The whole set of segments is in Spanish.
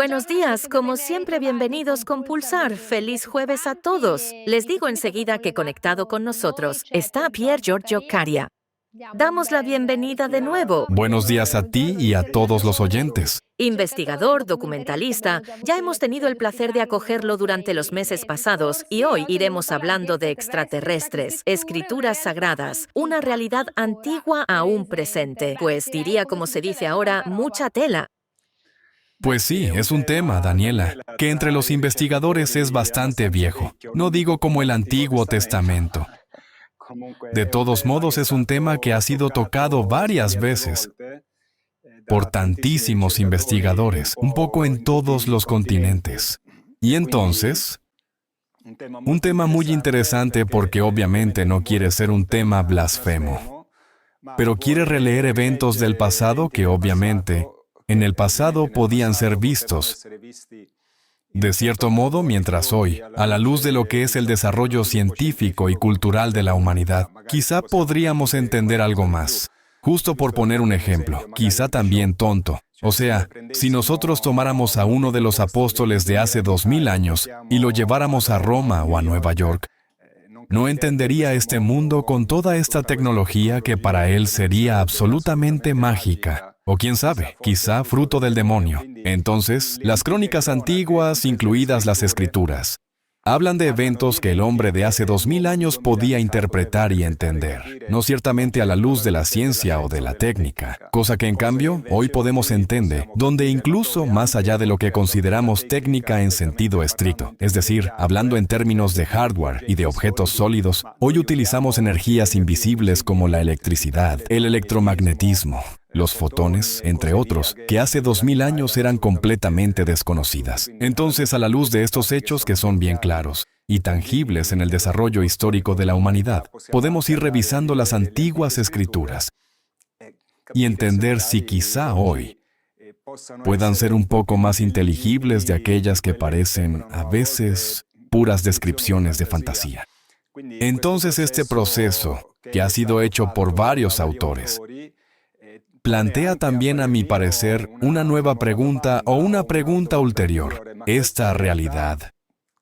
Buenos días, como siempre, bienvenidos con Pulsar. Feliz jueves a todos. Les digo enseguida que conectado con nosotros está Pier Giorgio Caria. Damos la bienvenida de nuevo. Buenos días a ti y a todos los oyentes. Investigador, documentalista, ya hemos tenido el placer de acogerlo durante los meses pasados y hoy iremos hablando de extraterrestres, escrituras sagradas, una realidad antigua aún presente, pues diría como se dice ahora, mucha tela. Pues sí, es un tema, Daniela, que entre los investigadores es bastante viejo. No digo como el Antiguo Testamento. De todos modos, es un tema que ha sido tocado varias veces por tantísimos investigadores, un poco en todos los continentes. Y entonces, un tema muy interesante porque obviamente no quiere ser un tema blasfemo, pero quiere releer eventos del pasado que obviamente en el pasado podían ser vistos, de cierto modo, mientras hoy, a la luz de lo que es el desarrollo científico y cultural de la humanidad, quizá podríamos entender algo más. Justo por poner un ejemplo, quizá también tonto. O sea, si nosotros tomáramos a uno de los apóstoles de hace 2000 años y lo lleváramos a Roma o a Nueva York, no entendería este mundo con toda esta tecnología que para él sería absolutamente mágica. O quién sabe, quizá fruto del demonio. Entonces, las crónicas antiguas, incluidas las escrituras, hablan de eventos que el hombre de hace 2000 años podía interpretar y entender, no ciertamente a la luz de la ciencia o de la técnica, cosa que en cambio hoy podemos entender, donde incluso más allá de lo que consideramos técnica en sentido estricto, es decir, hablando en términos de hardware y de objetos sólidos, hoy utilizamos energías invisibles como la electricidad, el electromagnetismo, los fotones, entre otros, que hace 2000 años eran completamente desconocidas. Entonces, a la luz de estos hechos que son bien claros y tangibles en el desarrollo histórico de la humanidad, podemos ir revisando las antiguas escrituras y entender si quizá hoy puedan ser un poco más inteligibles de aquellas que parecen, a veces, puras descripciones de fantasía. Entonces, este proceso, que ha sido hecho por varios autores, plantea también, a mi parecer, una nueva pregunta o una pregunta ulterior. Esta realidad,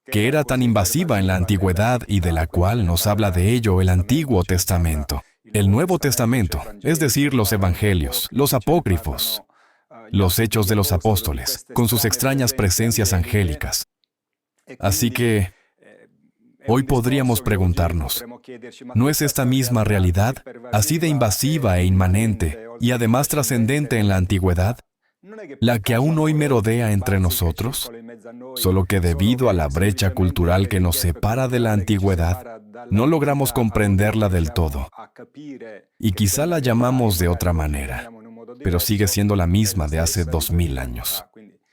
que era tan invasiva en la antigüedad y de la cual nos habla de ello el Antiguo Testamento, el Nuevo Testamento, es decir, los Evangelios, los apócrifos, los Hechos de los Apóstoles, con sus extrañas presencias angélicas. Así que, hoy podríamos preguntarnos, ¿no es esta misma realidad, así de invasiva e inmanente, y además trascendente en la antigüedad, la que aún hoy merodea entre nosotros? Solo que debido a la brecha cultural que nos separa de la antigüedad, no logramos comprenderla del todo. Y quizá la llamamos de otra manera, pero sigue siendo la misma de hace 2000 años.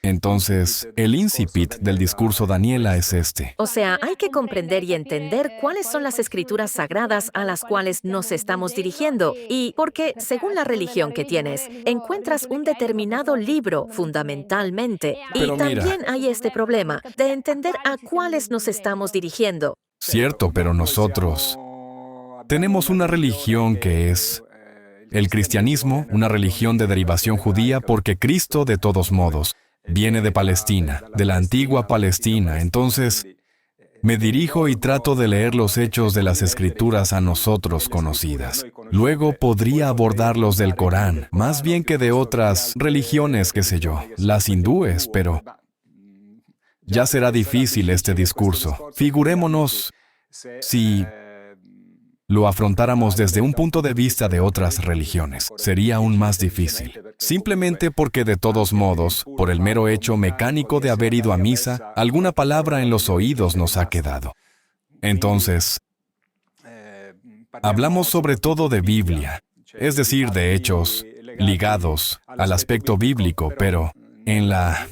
Entonces, el incipit del discurso Daniela es este. O sea, hay que comprender y entender cuáles son las escrituras sagradas a las cuales nos estamos dirigiendo. Y porque, según la religión que tienes, encuentras un determinado libro, fundamentalmente. Y también hay este problema de entender a cuáles nos estamos dirigiendo. Cierto, pero nosotros tenemos una religión que es el cristianismo, una religión de derivación judía, porque Cristo, de todos modos, viene de Palestina, de la antigua Palestina. Entonces, me dirijo y trato de leer los hechos de las escrituras a nosotros conocidas. Luego podría abordarlos del Corán, más bien que de otras religiones, qué sé yo, las hindúes, pero ya será difícil este discurso. Figurémonos si lo afrontáramos desde un punto de vista de otras religiones. Sería aún más difícil. Simplemente porque de todos modos, por el mero hecho mecánico de haber ido a misa, alguna palabra en los oídos nos ha quedado. Entonces, hablamos sobre todo de Biblia, es decir, de hechos ligados al aspecto bíblico, pero en la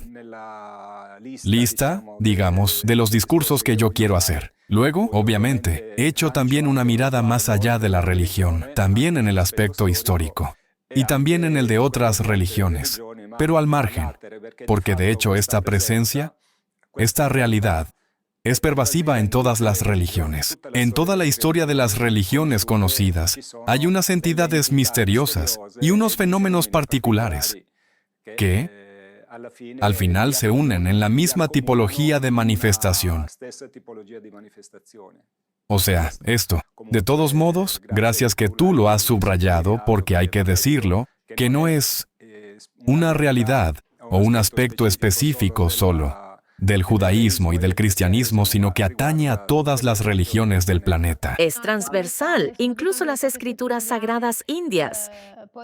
lista, digamos, de los discursos que yo quiero hacer. Luego, obviamente, echo también una mirada más allá de la religión, también en el aspecto histórico, y también en el de otras religiones, pero al margen, porque de hecho esta presencia, esta realidad, es pervasiva en todas las religiones. En toda la historia de las religiones conocidas, hay unas entidades misteriosas y unos fenómenos particulares que, al final, se unen en la misma tipología de manifestación. O sea, esto, de todos modos, gracias que tú lo has subrayado, porque hay que decirlo, que no es una realidad o un aspecto específico solo del judaísmo y del cristianismo, sino que atañe a todas las religiones del planeta. Es transversal, incluso las escrituras sagradas indias.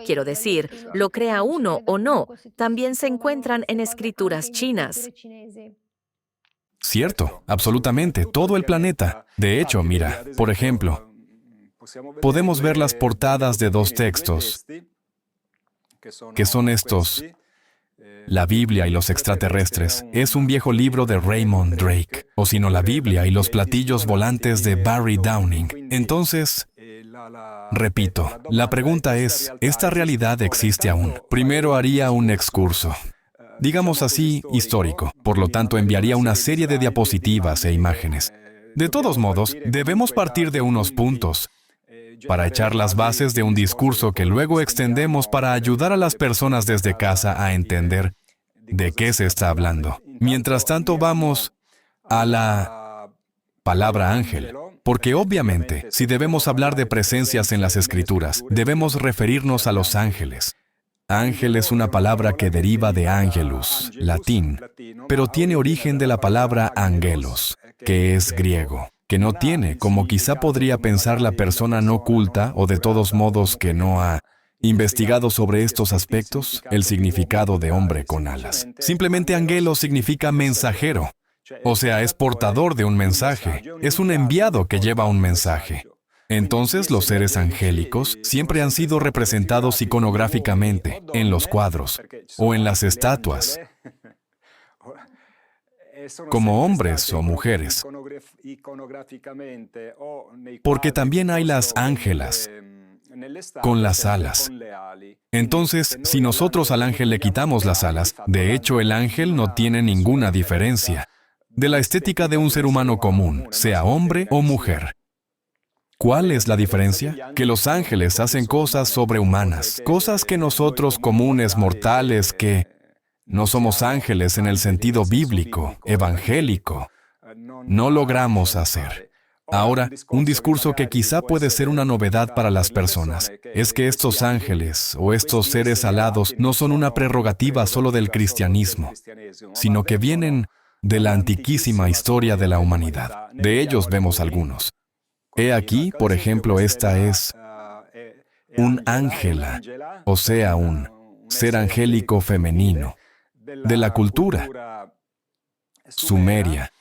Quiero decir, lo crea uno o no, también se encuentran en escrituras chinas. Cierto, absolutamente, todo el planeta. De hecho, mira, por ejemplo, podemos ver las portadas de dos textos, que son estos. La Biblia y los extraterrestres es un viejo libro de Raymond Drake, o si no, la Biblia y los platillos volantes de Barry Downing. Entonces, repito, la pregunta es, ¿esta realidad existe aún? Primero haría un excurso, digamos así, histórico. Por lo tanto, enviaría una serie de diapositivas e imágenes. De todos modos, debemos partir de unos puntos para echar las bases de un discurso que luego extendemos para ayudar a las personas desde casa a entender de qué se está hablando. Mientras tanto, vamos a la palabra ángel, porque obviamente, si debemos hablar de presencias en las Escrituras, debemos referirnos a los ángeles. Ángel es una palabra que deriva de angelus, latín, pero tiene origen de la palabra angelos, que es griego, que no tiene, como quizá podría pensar la persona no culta o de todos modos que no ha investigado sobre estos aspectos, el significado de hombre con alas. Simplemente angelos significa mensajero, o sea, es portador de un mensaje, es un enviado que lleva un mensaje. Entonces, los seres angélicos siempre han sido representados iconográficamente en los cuadros o en las estatuas, como hombres o mujeres, porque también hay las ángelas con las alas. Entonces, si nosotros al ángel le quitamos las alas, de hecho el ángel no tiene ninguna diferencia de la estética de un ser humano común, sea hombre o mujer. ¿Cuál es la diferencia? Que los ángeles hacen cosas sobrehumanas, cosas que nosotros comunes mortales que no somos ángeles en el sentido bíblico, evangélico, no logramos hacer. Ahora, un discurso que quizá puede ser una novedad para las personas es que estos ángeles o estos seres alados no son una prerrogativa solo del cristianismo, sino que vienen de la antiquísima historia de la humanidad. De ellos vemos algunos. He aquí, por ejemplo, esta es un ángela, o sea, un ser angélico femenino, de la cultura sumeria,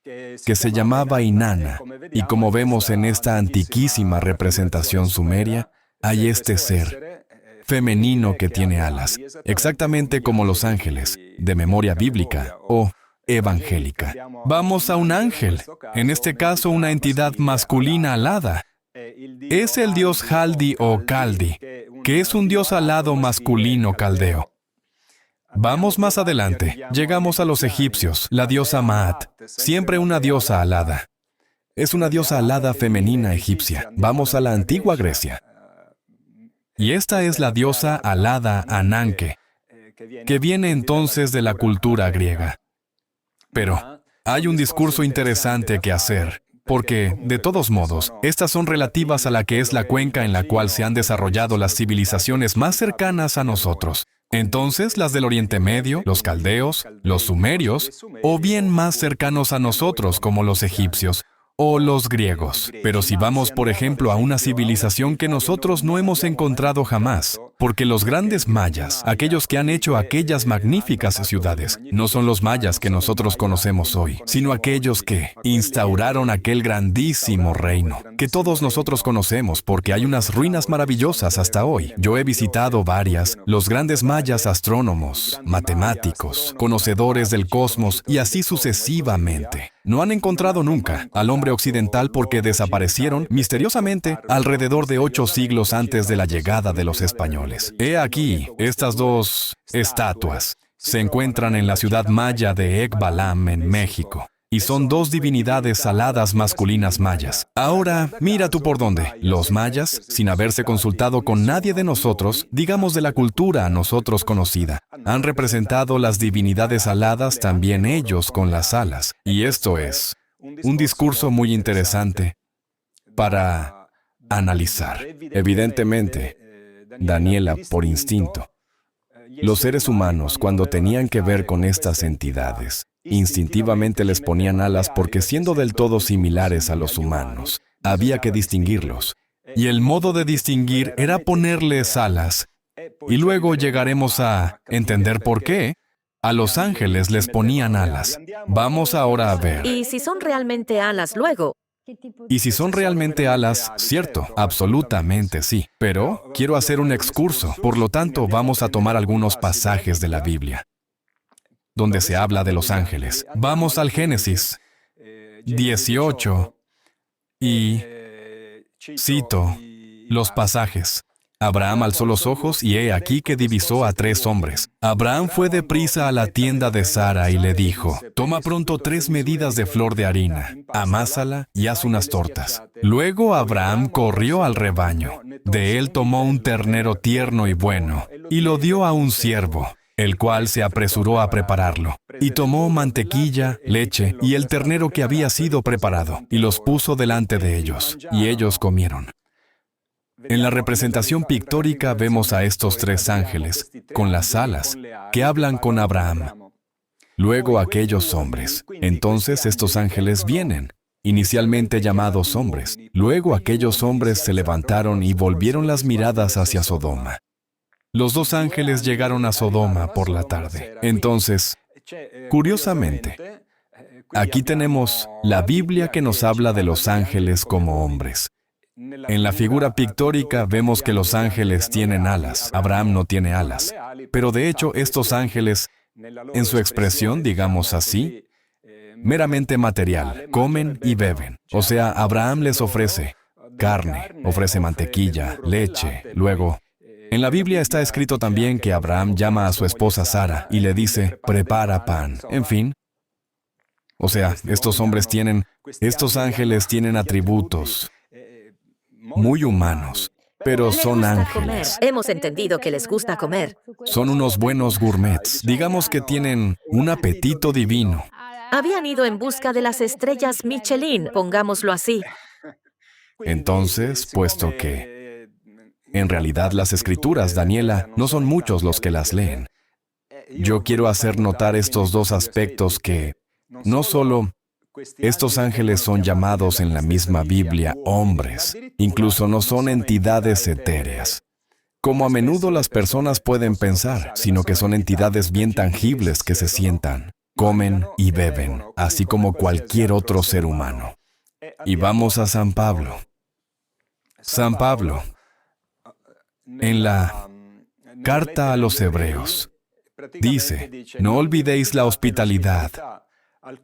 que se llamaba Inanna, y como vemos en esta antiquísima representación sumeria, hay este ser femenino que tiene alas, exactamente como los ángeles, de memoria bíblica o evangélica. Vamos a un ángel, en este caso una entidad masculina alada. Es el dios Haldi o Caldi, que es un dios alado masculino caldeo. Vamos más adelante, llegamos a los egipcios, la diosa Maat, siempre una diosa alada. Es una diosa alada femenina egipcia. Vamos a la antigua Grecia. Y esta es la diosa alada Ananke, que viene entonces de la cultura griega. Pero hay un discurso interesante que hacer, porque, de todos modos, estas son relativas a la que es la cuenca en la cual se han desarrollado las civilizaciones más cercanas a nosotros. Entonces, las del Oriente Medio, los caldeos, los sumerios, o bien más cercanos a nosotros como los egipcios o los griegos. Pero si vamos, por ejemplo, a una civilización que nosotros no hemos encontrado jamás, Porque los grandes mayas, aquellos que han hecho aquellas magníficas ciudades, no son los mayas que nosotros conocemos hoy, sino aquellos que instauraron aquel grandísimo reino, que todos nosotros conocemos porque hay unas ruinas maravillosas hasta hoy. Yo he visitado varias, los grandes mayas astrónomos, matemáticos, conocedores del cosmos y así sucesivamente. No han encontrado nunca al hombre occidental porque desaparecieron misteriosamente alrededor de 8 siglos antes de la llegada de los españoles. He aquí, estas dos estatuas se encuentran en la ciudad maya de Ekbalam, en México. Y son dos divinidades aladas masculinas mayas. Ahora, mira tú por dónde. Los mayas, sin haberse consultado con nadie de nosotros, digamos de la cultura a nosotros conocida, han representado las divinidades aladas también ellos con las alas. Y esto es un discurso muy interesante para analizar. Evidentemente, Daniela, por instinto, los seres humanos, cuando tenían que ver con estas entidades, instintivamente les ponían alas porque siendo del todo similares a los humanos, había que distinguirlos. Y el modo de distinguir era ponerles alas. Y luego llegaremos a entender por qué a los ángeles les ponían alas. Vamos ahora a ver. Y si son realmente alas luego. Y si son realmente alas, cierto, absolutamente sí. Pero quiero hacer un excurso, por lo tanto vamos a tomar algunos pasajes de la Biblia donde se habla de los ángeles. Vamos al Génesis 18 y cito los pasajes. Abraham alzó los ojos y he aquí que divisó a 3 hombres. Abraham fue deprisa a la tienda de Sara y le dijo, toma pronto 3 medidas de flor de harina, amásala y haz unas tortas. Luego Abraham corrió al rebaño. De él tomó un ternero tierno y bueno y lo dio a un siervo, el cual se apresuró a prepararlo. Y tomó mantequilla, leche y el ternero que había sido preparado, y los puso delante de ellos, y ellos comieron. En la representación pictórica vemos a estos 3 ángeles, con las alas, que hablan con Abraham. Luego aquellos hombres. Entonces estos ángeles vienen, inicialmente llamados hombres. Luego aquellos hombres se levantaron y volvieron las miradas hacia Sodoma. Los 2 ángeles llegaron a Sodoma por la tarde. Entonces, curiosamente, aquí tenemos la Biblia que nos habla de los ángeles como hombres. En la figura pictórica vemos que los ángeles tienen alas. Abraham no tiene alas. Pero de hecho, estos ángeles, en su expresión, digamos así, meramente material, comen y beben. O sea, Abraham les ofrece carne, ofrece mantequilla, leche, luego... En la Biblia está escrito también que Abraham llama a su esposa Sara y le dice, prepara pan. En fin. O sea, estos ángeles tienen atributos muy humanos, pero Les son gusta ángeles. comer. Hemos entendido que les gusta comer. Son unos buenos gourmets. Digamos que tienen un apetito divino. Habían ido en busca de las estrellas Michelin, pongámoslo así. Entonces, puesto que en realidad las escrituras, Daniela, no son muchos los que las leen. Yo quiero hacer notar estos 2 aspectos que no solo estos ángeles son llamados en la misma Biblia hombres, incluso no son entidades etéreas, como a menudo las personas pueden pensar, sino que son entidades bien tangibles que se sientan, comen y beben, así como cualquier otro ser humano. Y vamos a San Pablo. San Pablo, en la carta a los Hebreos, dice, no olvidéis la hospitalidad.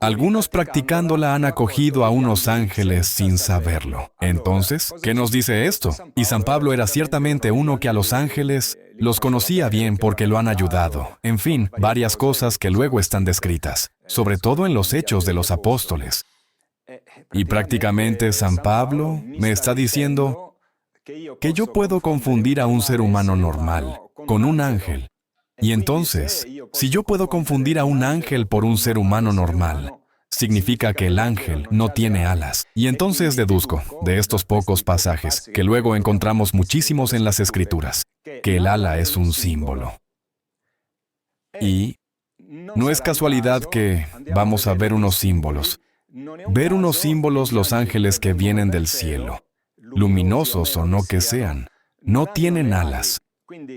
Algunos practicándola han acogido a unos ángeles sin saberlo. Entonces, ¿qué nos dice esto? Y San Pablo era ciertamente uno que a los ángeles los conocía bien porque lo han ayudado. En fin, varias cosas que luego están descritas, sobre todo en los Hechos de los Apóstoles. Y prácticamente San Pablo me está diciendo que yo puedo confundir a un ser humano normal con un ángel. Y entonces, si yo puedo confundir a un ángel por un ser humano normal, significa que el ángel no tiene alas. Y entonces deduzco de estos pocos pasajes, que luego encontramos muchísimos en las Escrituras, que el ala es un símbolo. Y no es casualidad que vamos a ver unos símbolos. Ver unos símbolos, los ángeles que vienen del cielo, luminosos o no que sean, no tienen alas.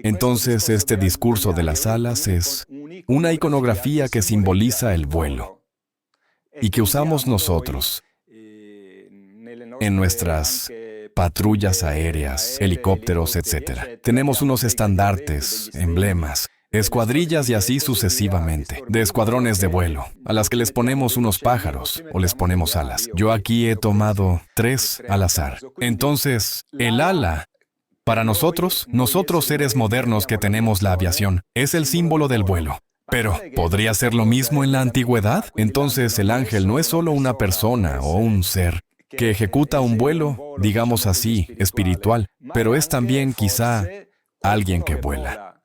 Entonces, este discurso de las alas es una iconografía que simboliza el vuelo y que usamos nosotros en nuestras patrullas aéreas, helicópteros, etc. Tenemos unos estandartes, emblemas, escuadrillas y así sucesivamente, de escuadrones de vuelo, a las que les ponemos unos pájaros o les ponemos alas. Yo aquí he tomado 3 al azar. Entonces, el ala, para nosotros seres modernos que tenemos la aviación, es el símbolo del vuelo. Pero, ¿podría ser lo mismo en la antigüedad? Entonces, el ángel no es solo una persona o un ser que ejecuta un vuelo, digamos así, espiritual, pero es también quizá alguien que vuela.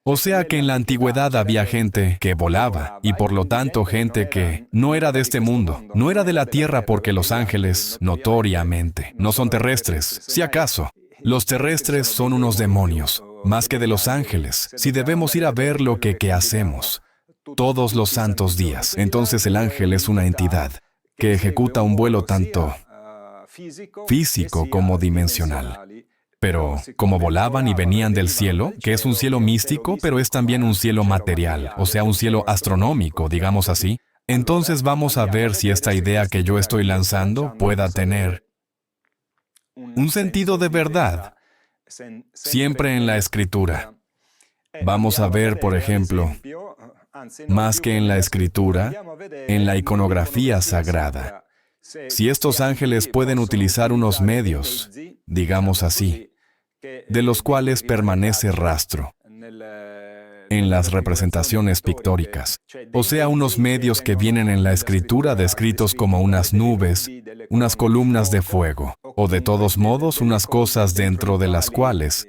O sea que en la antigüedad había gente que volaba y por lo tanto gente que no era de este mundo, no era de la tierra porque los ángeles, notoriamente, no son terrestres, si acaso. Los terrestres son unos demonios, más que de los ángeles, si debemos ir a ver lo que hacemos todos los santos días. Entonces el ángel es una entidad que ejecuta un vuelo tanto físico como dimensional. Pero, como volaban y venían del cielo, que es un cielo místico, pero es también un cielo material, o sea, un cielo astronómico, digamos así, entonces vamos a ver si esta idea que yo estoy lanzando pueda tener un sentido de verdad, siempre en la Escritura. Vamos a ver, por ejemplo, más que en la Escritura, en la iconografía sagrada. Si estos ángeles pueden utilizar unos medios, digamos así, de los cuales permanece rastro en las representaciones pictóricas, o sea, unos medios que vienen en la Escritura descritos como unas nubes, unas columnas de fuego, o de todos modos unas cosas dentro de las cuales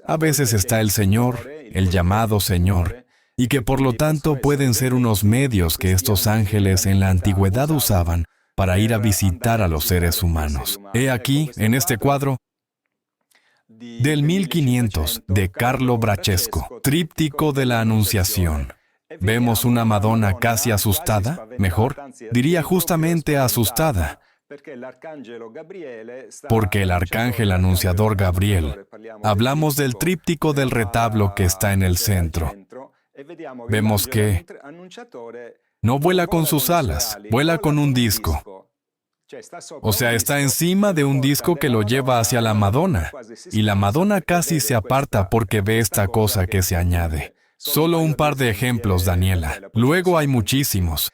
a veces está el Señor, el llamado Señor, y que por lo tanto pueden ser unos medios que estos ángeles en la antigüedad usaban para ir a visitar a los seres humanos. He aquí, en este cuadro, del 1500, de Carlo Braccesco, Tríptico de la Anunciación. Vemos una Madonna casi asustada, mejor, diría justamente asustada, porque el arcángel anunciador Gabriel, hablamos del tríptico del retablo que está en el centro. Vemos que no vuela con sus alas, vuela con un disco. O sea, está encima de un disco que lo lleva hacia la Madonna. Y la Madonna casi se aparta porque ve esta cosa que se añade. Solo un par de ejemplos, Daniela. Luego hay muchísimos.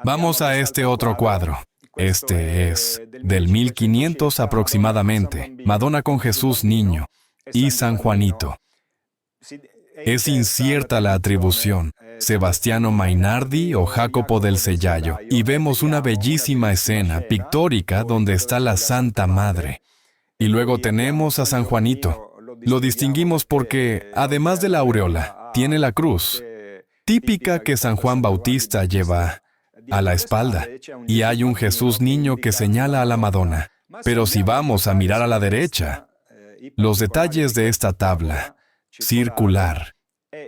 Vamos a este otro cuadro. Este es del 1500 aproximadamente. Madonna con Jesús niño y San Juanito. Es incierta la atribución, Sebastiano Mainardi o Jacopo del Sellayo, y vemos una bellísima escena pictórica donde está la Santa Madre. Y luego tenemos a San Juanito. Lo distinguimos porque, además de la aureola, tiene la cruz, típica que San Juan Bautista lleva a la espalda, y hay un Jesús niño que señala a la Madonna. Pero si vamos a mirar a la derecha, los detalles de esta tabla circular,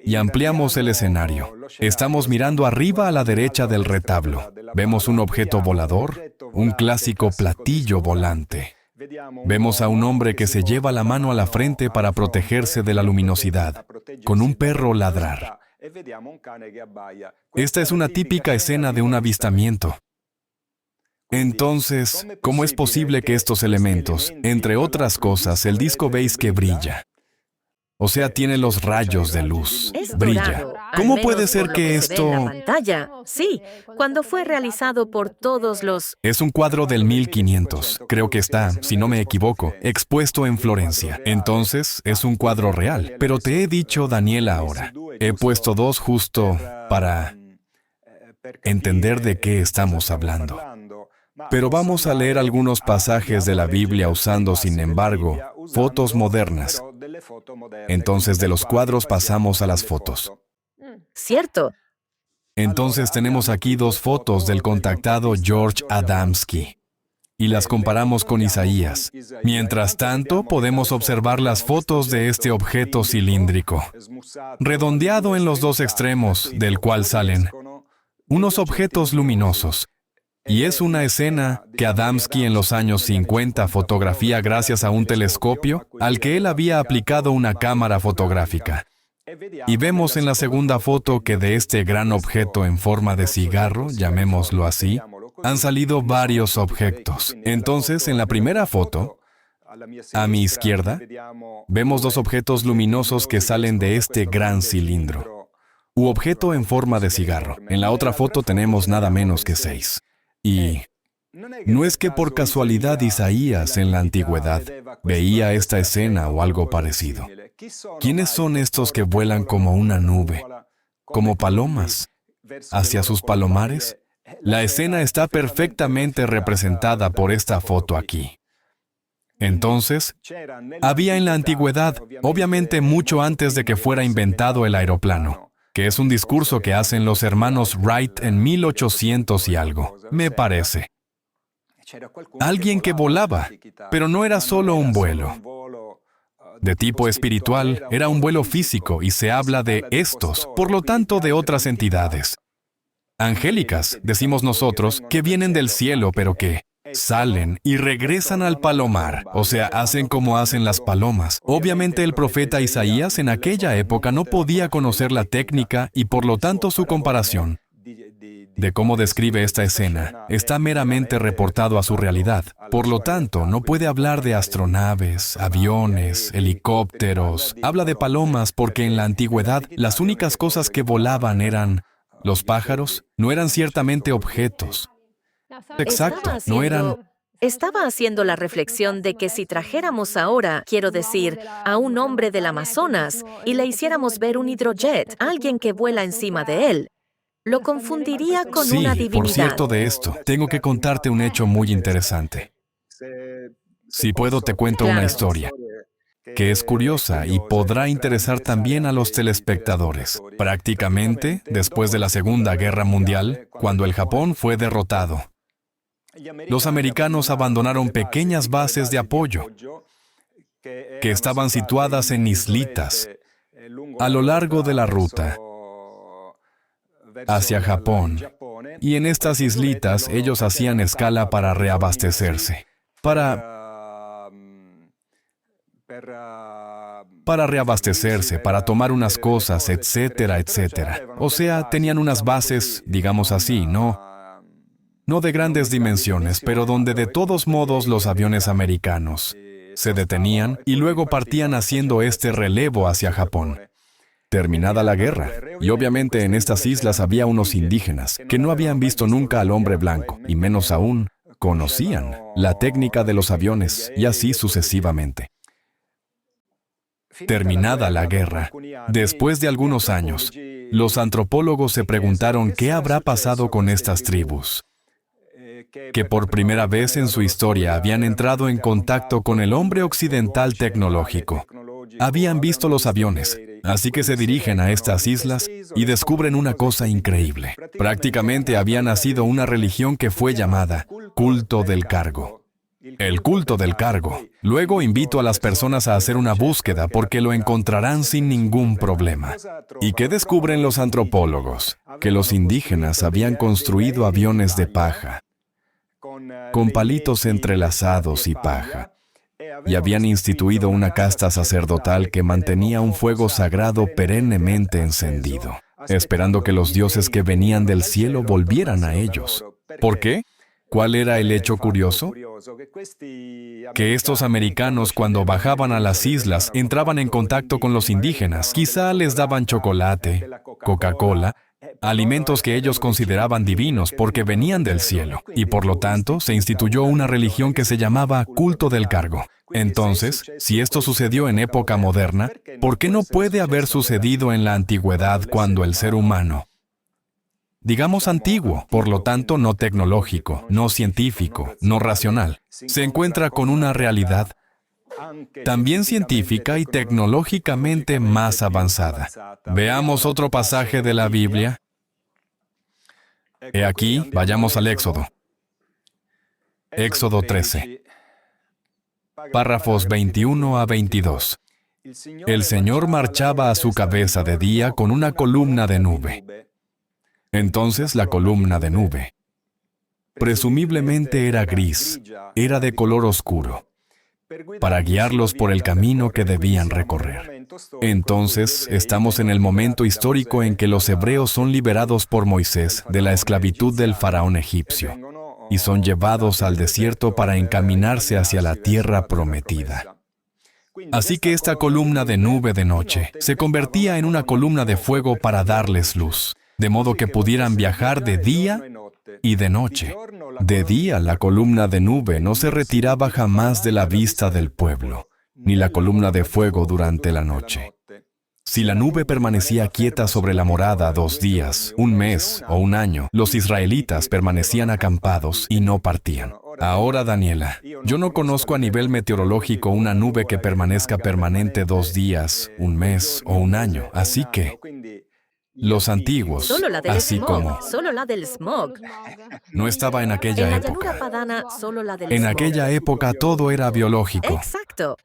y ampliamos el escenario. Estamos mirando arriba a la derecha del retablo. Vemos un objeto volador, un clásico platillo volante. Vemos a un hombre que se lleva la mano a la frente para protegerse de la luminosidad, con un perro ladrar. Esta es una típica escena de un avistamiento. Entonces, ¿cómo es posible que estos elementos, entre otras cosas, el disco veis que brilla? O sea, tiene los rayos de luz. Brilla. ¿Cómo puede ser que esto...? En la pantalla. Sí, cuando fue realizado por todos los... Es un cuadro del 1500. Creo que está, si no me equivoco, expuesto en Florencia. Entonces, es un cuadro real. Pero te he dicho, Daniela, ahora. He puesto 2 justo para entender de qué estamos hablando. Pero vamos a leer algunos pasajes de la Biblia usando, sin embargo, fotos modernas. Entonces, de los cuadros pasamos a las fotos. Cierto. Entonces, tenemos aquí 2 fotos del contactado George Adamski. Y las comparamos con Isaías. Mientras tanto, podemos observar las fotos de este objeto cilíndrico, redondeado en los 2 extremos, del cual salen unos objetos luminosos. Y es una escena que Adamski en los años 50 fotografía gracias a un telescopio al que él había aplicado una cámara fotográfica. Y vemos en la segunda foto que de este gran objeto en forma de cigarro, llamémoslo así, han salido varios objetos. Entonces, en la primera foto, a mi izquierda, vemos dos objetos luminosos que salen de este gran cilindro, u objeto en forma de cigarro. En la otra foto tenemos nada menos que 6. Y no es que por casualidad Isaías en la antigüedad veía esta escena o algo parecido. ¿Quiénes son estos que vuelan como una nube, como palomas, hacia sus palomares? La escena está perfectamente representada por esta foto aquí. Entonces, había en la antigüedad, obviamente mucho antes de que fuera inventado el aeroplano, que es un discurso que hacen los hermanos Wright en 1800 y algo, me parece. Alguien que volaba, pero no era solo un vuelo. De tipo espiritual, era un vuelo físico y se habla de estos, por lo tanto de otras entidades. Angélicas, decimos nosotros, que vienen del cielo, pero que salen y regresan al palomar, o sea, hacen como hacen las palomas. Obviamente el profeta Isaías en aquella época no podía conocer la técnica y por lo tanto su comparación de cómo describe esta escena está meramente reportado a su realidad. Por lo tanto, no puede hablar de astronaves, aviones, helicópteros. Habla de palomas porque en la antigüedad las únicas cosas que volaban eran los pájaros, no eran ciertamente objetos. Exacto, no eran... Estaba haciendo la reflexión de que si trajéramos ahora, quiero decir, a un hombre del Amazonas y le hiciéramos ver un hidrojet, alguien que vuela encima de él, lo confundiría con una Sí, divinidad. por cierto de esto, tengo que contarte un hecho muy interesante. Si puedo, te cuento una historia que es curiosa y podrá interesar también a los telespectadores. Prácticamente, después de la Segunda Guerra Mundial, cuando el Japón fue derrotado, los americanos abandonaron pequeñas bases de apoyo que estaban situadas en islitas a lo largo de la ruta hacia Japón. Y en estas islitas ellos hacían escala para reabastecerse, para reabastecerse, para tomar unas cosas, etcétera, etcétera. O sea, tenían unas bases, digamos así, no de grandes dimensiones, pero donde de todos modos los aviones americanos se detenían y luego partían haciendo este relevo hacia Japón. Terminada la guerra, y obviamente en estas islas había unos indígenas que no habían visto nunca al hombre blanco, y menos aún conocían la técnica de los aviones, y así sucesivamente. Terminada la guerra, después de algunos años, los antropólogos se preguntaron qué habrá pasado con estas tribus, que por primera vez en su historia habían entrado en contacto con el hombre occidental tecnológico. Habían visto los aviones, así que se dirigen a estas islas y descubren una cosa increíble. Prácticamente había nacido una religión que fue llamada culto del cargo. El culto del cargo. Luego invito a las personas a hacer una búsqueda porque lo encontrarán sin ningún problema. ¿Y qué descubren los antropólogos? Que los indígenas habían construido aviones de paja, con palitos entrelazados y paja, y habían instituido una casta sacerdotal que mantenía un fuego sagrado perennemente encendido, esperando que los dioses que venían del cielo volvieran a ellos. ¿Por qué? ¿Cuál era el hecho curioso? Que estos americanos, cuando bajaban a las islas, entraban en contacto con los indígenas. Quizá les daban chocolate, Coca-Cola, alimentos que ellos consideraban divinos porque venían del cielo, y por lo tanto se instituyó una religión que se llamaba culto del cargo. Entonces, si esto sucedió en época moderna, ¿por qué no puede haber sucedido en la antigüedad cuando el ser humano, digamos antiguo, por lo tanto no tecnológico, no científico, no racional, se encuentra con una realidad también científica y tecnológicamente más avanzada? Veamos otro pasaje de la Biblia. He aquí, vayamos al Éxodo. Éxodo 13. Párrafos 21 a 22. El Señor marchaba a su cabeza de día con una columna de nube. Entonces la columna de nube Presumiblemente era gris, era de color oscuro, para guiarlos por el camino que debían recorrer. Entonces, estamos en el momento histórico en que los hebreos son liberados por Moisés de la esclavitud del faraón egipcio y son llevados al desierto para encaminarse hacia la tierra prometida. Así que esta columna de nube de noche se convertía en una columna de fuego para darles luz, de modo que pudieran viajar de día y de noche. De día, la columna de nube no se retiraba jamás de la vista del pueblo, ni la columna de fuego durante la noche. Si la nube permanecía quieta sobre la morada 2 días, 1 mes o 1 año, los israelitas permanecían acampados y no partían. Ahora, Daniela, yo no conozco a nivel meteorológico una nube que permanezca permanente 2 días, 1 mes o 1 año, así que los antiguos, Solo la del así smog, como solo la del smog. no estaba en En aquella la época. llanura padana, solo la del En smog. aquella época todo era biológico. Exacto.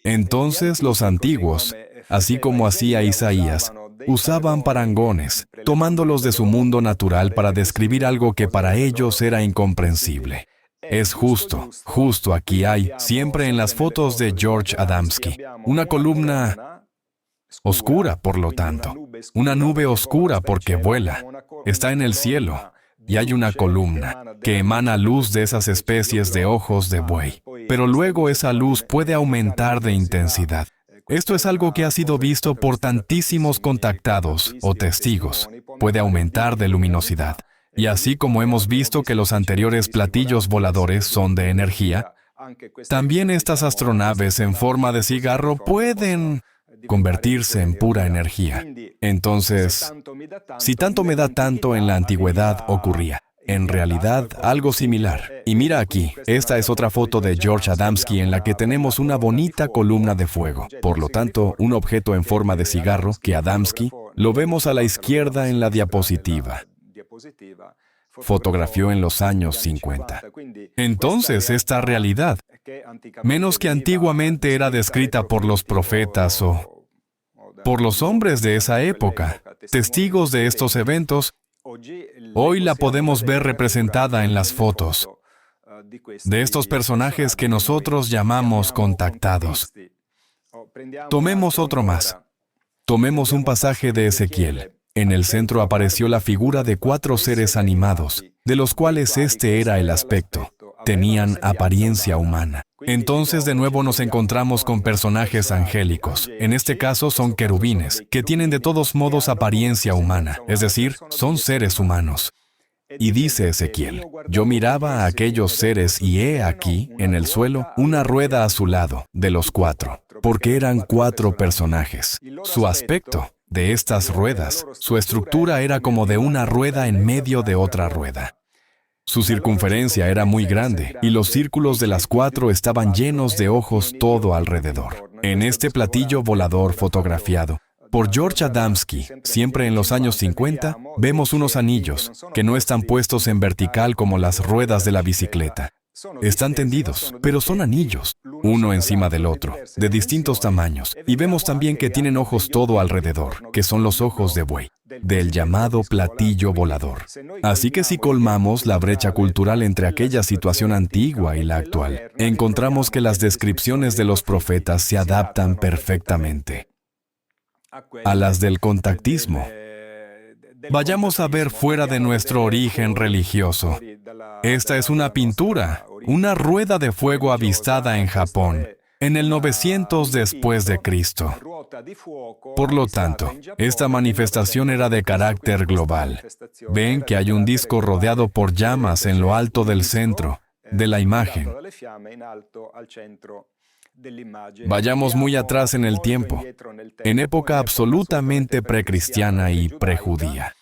Entonces los antiguos, así como hacía Isaías, usaban parangones, tomándolos de su mundo natural para describir algo que para ellos era incomprensible. Es justo aquí hay, siempre en las fotos de George Adamski, una columna oscura, por lo tanto. Una nube oscura porque vuela, está en el cielo, y hay una columna que emana luz de esas especies de ojos de buey. Pero luego esa luz puede aumentar de intensidad. Esto es algo que ha sido visto por tantísimos contactados o testigos. Puede aumentar de luminosidad. Y así como hemos visto que los anteriores platillos voladores son de energía, también estas astronaves en forma de cigarro pueden convertirse en pura energía. Entonces, si tanto me da tanto, en la antigüedad ocurría, en realidad, algo similar. Y mira aquí, esta es otra foto de George Adamski en la que tenemos una bonita columna de fuego. Por lo tanto, un objeto en forma de cigarro que Adamski lo vemos a la izquierda en la diapositiva. Fotografió en los años 50. Entonces, esta realidad, menos que antiguamente era descrita por los profetas o por los hombres de esa época, testigos de estos eventos, hoy la podemos ver representada en las fotos de estos personajes que nosotros llamamos contactados. Tomemos otro más. Tomemos un pasaje de Ezequiel. En el centro apareció la figura de 4 seres animados, de los cuales este era el aspecto. Tenían apariencia humana. Entonces de nuevo nos encontramos con personajes angélicos. En este caso son querubines, que tienen de todos modos apariencia humana, es decir, son seres humanos. Y dice Ezequiel, yo miraba a aquellos seres y he aquí, en el suelo, una rueda a su lado, de los 4, porque eran 4 personajes. Su aspecto de estas ruedas, su estructura era como de una rueda en medio de otra rueda. Su circunferencia era muy grande, y los círculos de las 4 estaban llenos de ojos todo alrededor. En este platillo volador fotografiado por George Adamski, siempre en los años 50, vemos unos anillos que no están puestos en vertical como las ruedas de la bicicleta. Están tendidos, pero son anillos, uno encima del otro, de distintos tamaños. Y vemos también que tienen ojos todo alrededor, que son los ojos de buey, del llamado platillo volador. Así que si colmamos la brecha cultural entre aquella situación antigua y la actual, encontramos que las descripciones de los profetas se adaptan perfectamente a las del contactismo. Vayamos a ver fuera de nuestro origen religioso. Esta es una pintura, una rueda de fuego avistada en Japón, en el 900 después de Cristo. Por lo tanto, esta manifestación era de carácter global. Ven que hay un disco rodeado por llamas en lo alto del centro de la imagen. Vayamos muy atrás en el tiempo, en época absolutamente precristiana y prejudía.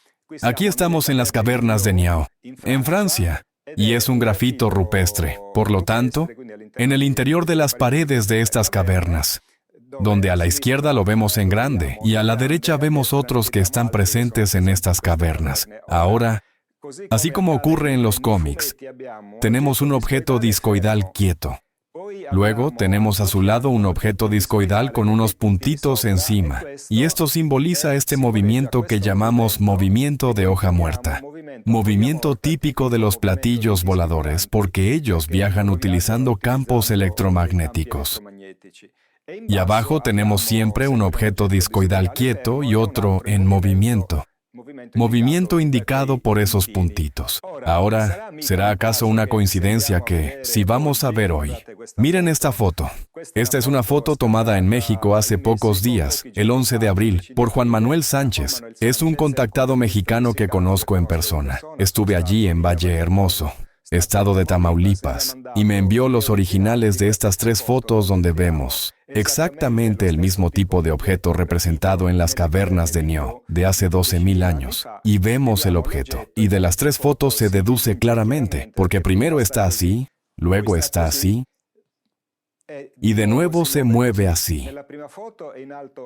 Aquí estamos en las cavernas de Niao, en Francia, y es un grafito rupestre. Por lo tanto, en el interior de las paredes de estas cavernas, donde a la izquierda lo vemos en grande y a la derecha vemos otros que están presentes en estas cavernas. Ahora, así como ocurre en los cómics, tenemos un objeto discoidal quieto. Luego tenemos a su lado un objeto discoidal con unos puntitos encima, y esto simboliza este movimiento que llamamos movimiento de hoja muerta. movimiento típico de los platillos voladores porque ellos viajan utilizando campos electromagnéticos. Y abajo tenemos siempre un objeto discoidal quieto y otro en movimiento. Movimiento indicado por esos puntitos. Ahora, ¿será acaso una coincidencia que, si vamos a ver hoy? Miren esta foto. Esta es una foto tomada en México hace pocos días, el 11 de abril, por Juan Manuel Sánchez. Es un contactado mexicano que conozco en persona. Estuve allí en Valle Hermoso, estado de Tamaulipas, y me envió los originales de estas 3 fotos donde vemos exactamente el mismo tipo de objeto representado en las cavernas de Nió de hace 12,000 años. Y vemos el objeto. Y de las 3 fotos se deduce claramente, porque primero está así, luego está así, y de nuevo se mueve así.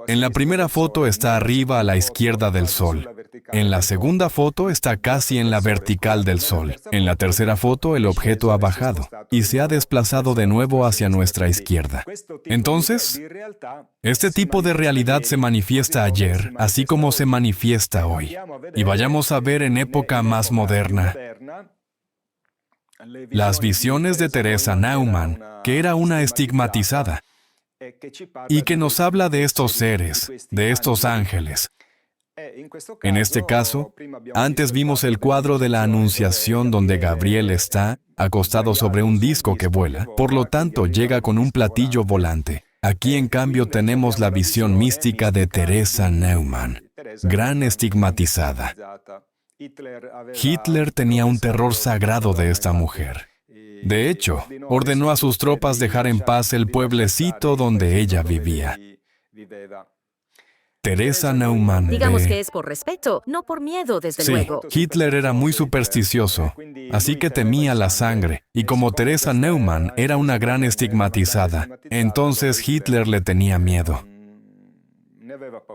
En la primera foto está arriba a la izquierda del Sol. En la segunda foto está casi en la vertical del Sol. En la tercera foto el objeto ha bajado y se ha desplazado de nuevo hacia nuestra izquierda. Entonces, este tipo de realidad se manifiesta ayer, así como se manifiesta hoy. Y vayamos a ver en época más moderna las visiones de Teresa Neumann, que era una estigmatizada, y que nos habla de estos seres, de estos ángeles. En este caso, antes vimos el cuadro de la Anunciación donde Gabriel está acostado sobre un disco que vuela, por lo tanto llega con un platillo volante. Aquí en cambio tenemos la visión mística de Teresa Neumann, gran estigmatizada. Hitler tenía un terror sagrado de esta mujer. De hecho, ordenó a sus tropas dejar en paz el pueblecito donde ella vivía. Teresa Neumann Digamos de... que es por respeto, no por miedo, desde Sí, luego. Hitler era muy supersticioso, así que temía la sangre, y como Teresa Neumann era una gran estigmatizada, entonces Hitler le tenía miedo.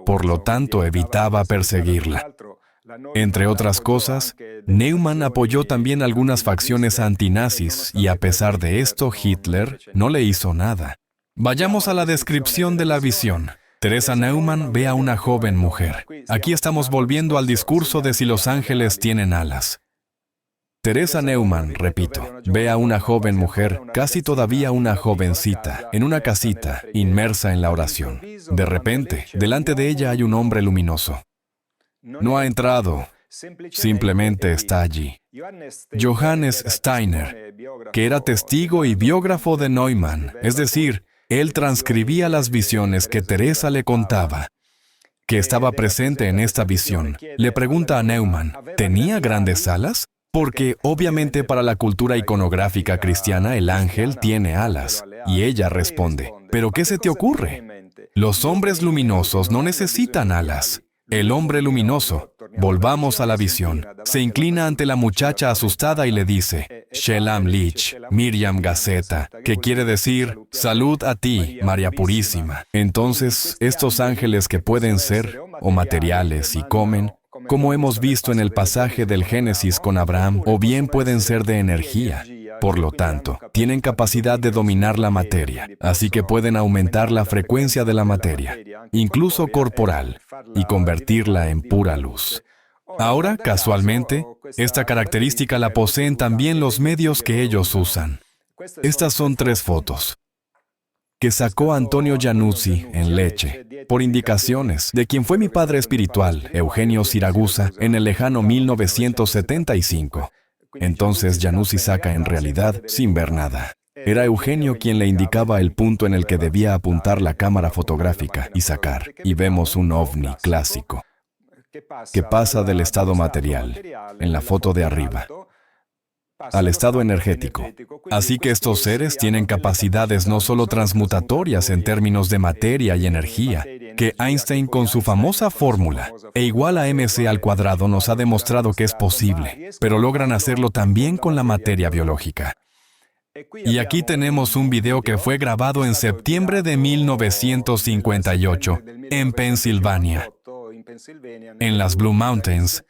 Por lo tanto, evitaba perseguirla. Entre otras cosas, Neumann apoyó también algunas facciones antinazis y a pesar de esto, Hitler no le hizo nada. Vayamos a la descripción de la visión. Teresa Neumann ve a una joven mujer. Aquí estamos volviendo al discurso de si los ángeles tienen alas. Teresa Neumann, repito, ve a una joven mujer, casi todavía una jovencita, en una casita, inmersa en la oración. De repente, delante de ella hay un hombre luminoso. No ha entrado, simplemente está allí. Johannes Steiner, que era testigo y biógrafo de Neumann, es decir, él transcribía las visiones que Teresa le contaba, que estaba presente en esta visión. Le pregunta a Neumann, ¿tenía grandes alas? Porque obviamente para la cultura iconográfica cristiana el ángel tiene alas. Y ella responde, ¿pero qué se te ocurre? Los hombres luminosos no necesitan alas. El hombre luminoso, volvamos a la visión, se inclina ante la muchacha asustada y le dice, Shalom Lich, Miriam Gaceta, que quiere decir, salud a ti, María Purísima. Entonces, estos ángeles que pueden ser, o materiales y comen, como hemos visto en el pasaje del Génesis con Abraham, o bien pueden ser de energía. Por lo tanto, tienen capacidad de dominar la materia, así que pueden aumentar la frecuencia de la materia, incluso corporal, y convertirla en pura luz. Ahora, casualmente, esta característica la poseen también los medios que ellos usan. Estas son 3 fotos que sacó Antonio Januzzi en Leche, por indicaciones de quien fue mi padre espiritual, Eugenio Siragusa, en el lejano 1975. Entonces Januzzi saca en realidad sin ver nada. Era Eugenio quien le indicaba el punto en el que debía apuntar la cámara fotográfica y sacar, y vemos un ovni clásico que pasa del estado material, en la foto de arriba, al estado energético. Así que estos seres tienen capacidades no solo transmutatorias en términos de materia y energía, que Einstein con su famosa fórmula, E igual a mc² nos ha demostrado que es posible, pero logran hacerlo también con la materia biológica. Y aquí tenemos un video que fue grabado en septiembre de 1958, en Pensilvania, en las Blue Mountains,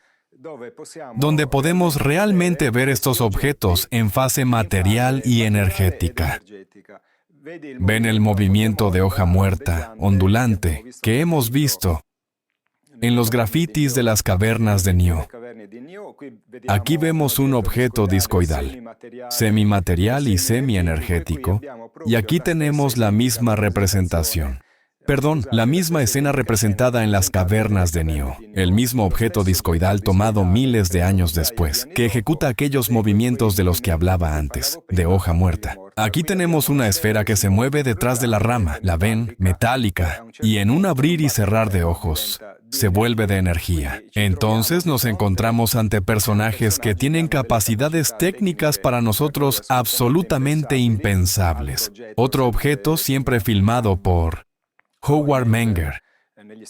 donde podemos realmente ver estos objetos en fase material y energética. Ven el movimiento de hoja muerta, ondulante, que hemos visto En los grafitis de las cavernas de Niue. Aquí vemos un objeto discoidal, semimaterial y semienergético, y aquí tenemos la misma representación. Perdón, la misma escena representada en las cavernas de Niue, el mismo objeto discoidal tomado miles de años después, que ejecuta aquellos movimientos de los que hablaba antes, de hoja muerta. Aquí tenemos una esfera que se mueve detrás de la rama, la ven, metálica, y en un abrir y cerrar de ojos, se vuelve de energía. Entonces nos encontramos ante personajes que tienen capacidades técnicas para nosotros absolutamente impensables. Otro objeto siempre filmado por Howard Menger,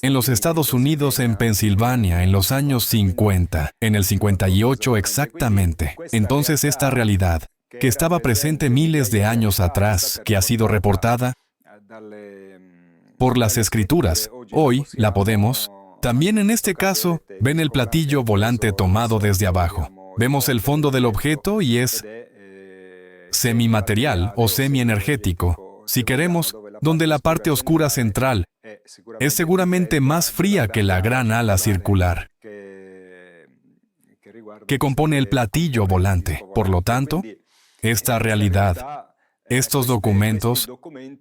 en los Estados Unidos, en Pensilvania, en los años 50, en el 58 exactamente. Entonces esta realidad, que estaba presente miles de años atrás, que ha sido reportada por las Escrituras, hoy la podemos. También en este caso, ven el platillo volante tomado desde abajo. Vemos el fondo del objeto y es semimaterial o semienergético, si queremos, donde la parte oscura central es seguramente más fría que la gran ala circular que compone el platillo volante. Por lo tanto, esta realidad, estos documentos,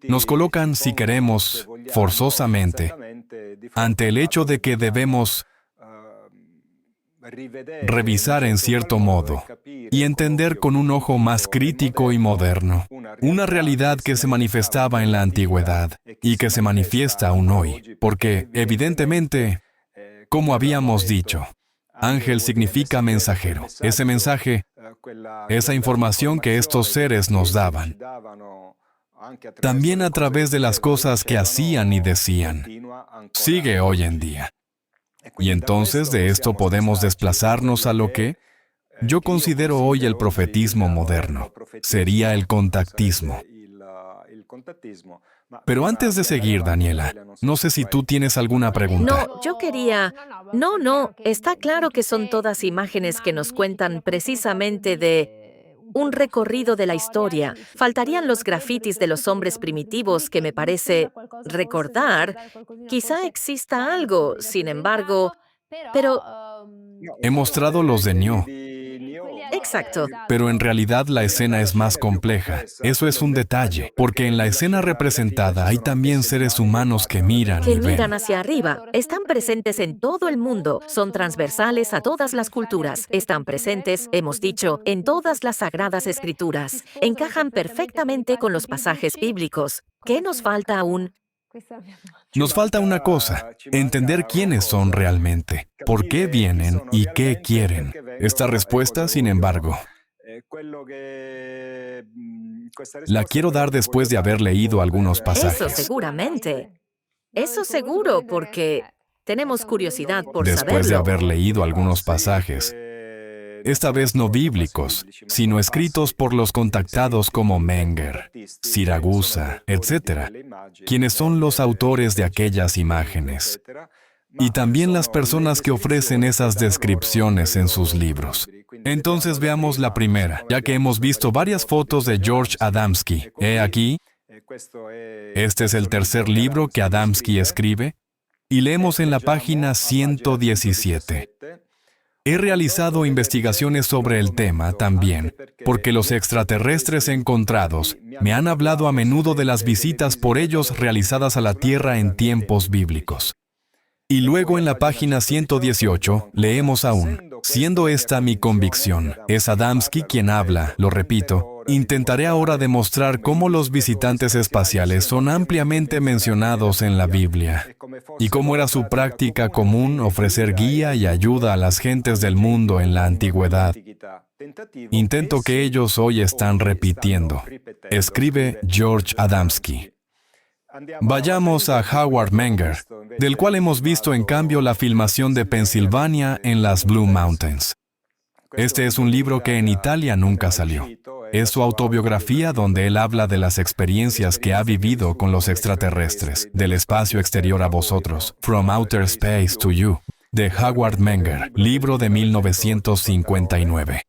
nos colocan, si queremos, forzosamente, ante el hecho de que debemos revisar en cierto modo y entender con un ojo más crítico y moderno una realidad que se manifestaba en la antigüedad y que se manifiesta aún hoy, porque, evidentemente, como habíamos dicho, ángel significa mensajero. Ese mensaje, esa información que estos seres nos daban, también a través de las cosas que hacían y decían, sigue hoy en día. Y entonces de esto podemos desplazarnos a lo que yo considero hoy el profetismo moderno. Sería el contactismo. Pero antes de seguir, Daniela, no sé si tú tienes alguna pregunta. No, yo quería... No, está claro que son todas imágenes que nos cuentan precisamente de un recorrido de la historia. Faltarían los grafitis de los hombres primitivos que me parece recordar. Quizá exista algo, sin embargo, pero... He mostrado los de Niue. Exacto. Pero en realidad la escena es más compleja. Eso es un detalle, porque en la escena representada hay también seres humanos que miran y Que miran ven. hacia arriba. Están presentes en todo el mundo. Son transversales a todas las culturas. Están presentes, hemos dicho, en todas las sagradas escrituras. Encajan perfectamente con los pasajes bíblicos. ¿Qué nos falta aún? Nos falta una cosa, entender quiénes son realmente, por qué vienen y qué quieren. Esta respuesta, sin embargo, la quiero dar después de haber leído algunos Eso pasajes. seguramente. Eso seguro, porque tenemos curiosidad por Después de saberlo. haber leído algunos pasajes, esta vez no bíblicos, sino escritos por los contactados como Menger, Siragusa, etc., quienes son los autores de aquellas imágenes, y también las personas que ofrecen esas descripciones en sus libros. Entonces veamos la primera, ya que hemos visto varias fotos de George Adamski. He aquí, este es el tercer libro que Adamski escribe, y leemos en la página 117. He realizado investigaciones sobre el tema también, porque los extraterrestres encontrados me han hablado a menudo de las visitas por ellos realizadas a la Tierra en tiempos bíblicos. Y luego en la página 118 leemos aún, siendo esta mi convicción, es Adamski quien habla, lo repito, intentaré ahora demostrar cómo los visitantes espaciales son ampliamente mencionados en la Biblia y cómo era su práctica común ofrecer guía y ayuda a las gentes del mundo en la antigüedad. Intento que ellos hoy están repitiendo. Escribe George Adamski. Vayamos a Howard Menger, del cual hemos visto en cambio la filmación de Pensilvania en las Blue Mountains. Este es un libro que en Italia nunca salió. Es su autobiografía donde él habla de las experiencias que ha vivido con los extraterrestres, del espacio exterior a vosotros, From Outer Space to You, de Howard Menger, libro de 1959.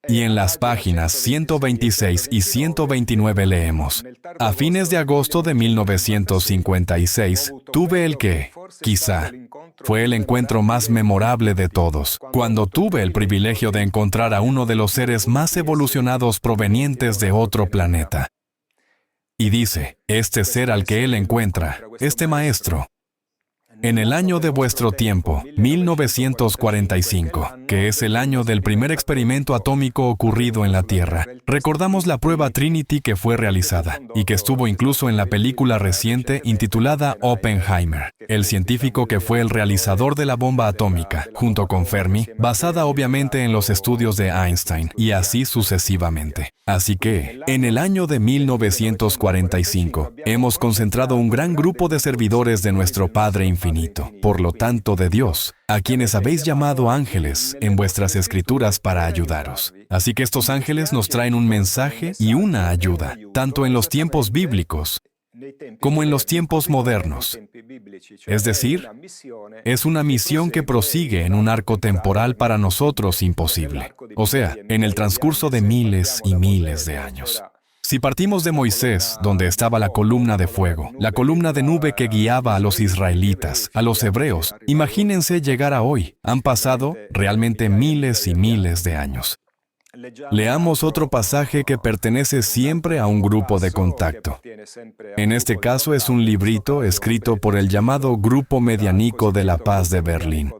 Y en las páginas 126 y 129 leemos, a fines de agosto de 1956, tuve el que, quizá, Fue el encuentro más memorable de todos, cuando tuve el privilegio de encontrar a uno de los seres más evolucionados provenientes de otro planeta. Y dice, este ser al que él encuentra, este maestro, en el año de vuestro tiempo, 1945, que es el año del primer experimento atómico ocurrido en la Tierra, recordamos la prueba Trinity que fue realizada y que estuvo incluso en la película reciente intitulada Oppenheimer, el científico que fue el realizador de la bomba atómica, junto con Fermi, basada obviamente en los estudios de Einstein, y así sucesivamente. Así que, en el año de 1945, hemos concentrado un gran grupo de servidores de nuestro Padre Infinito, por lo tanto de Dios, a quienes habéis llamado ángeles en vuestras escrituras para ayudaros. Así que estos ángeles nos traen un mensaje y una ayuda, tanto en los tiempos bíblicos como en los tiempos modernos. Es decir, es una misión que prosigue en un arco temporal para nosotros imposible. O sea, en el transcurso de miles y miles de años. Si partimos de Moisés, donde estaba la columna de fuego, la columna de nube que guiaba a los israelitas, a los hebreos, imagínense llegar a hoy. Han pasado realmente miles y miles de años. Leamos otro pasaje que pertenece siempre a un grupo de contacto. En este caso es un librito escrito por el llamado Grupo Mediánico de la Paz de Berlín.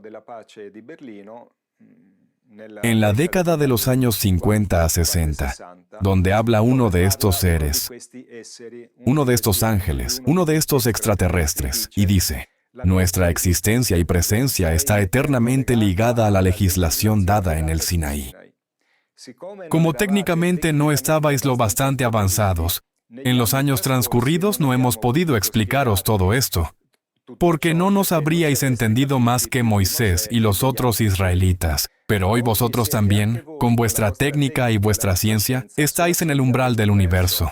En la década de los años 50 a 60, donde habla uno de estos seres, uno de estos ángeles, uno de estos extraterrestres, y dice, nuestra existencia y presencia está eternamente ligada a la legislación dada en el Sinaí. Como técnicamente no estabais lo bastante avanzados, en los años transcurridos no hemos podido explicaros todo esto, porque no nos habríais entendido más que Moisés y los otros israelitas. Pero hoy vosotros también, con vuestra técnica y vuestra ciencia, estáis en el umbral del universo,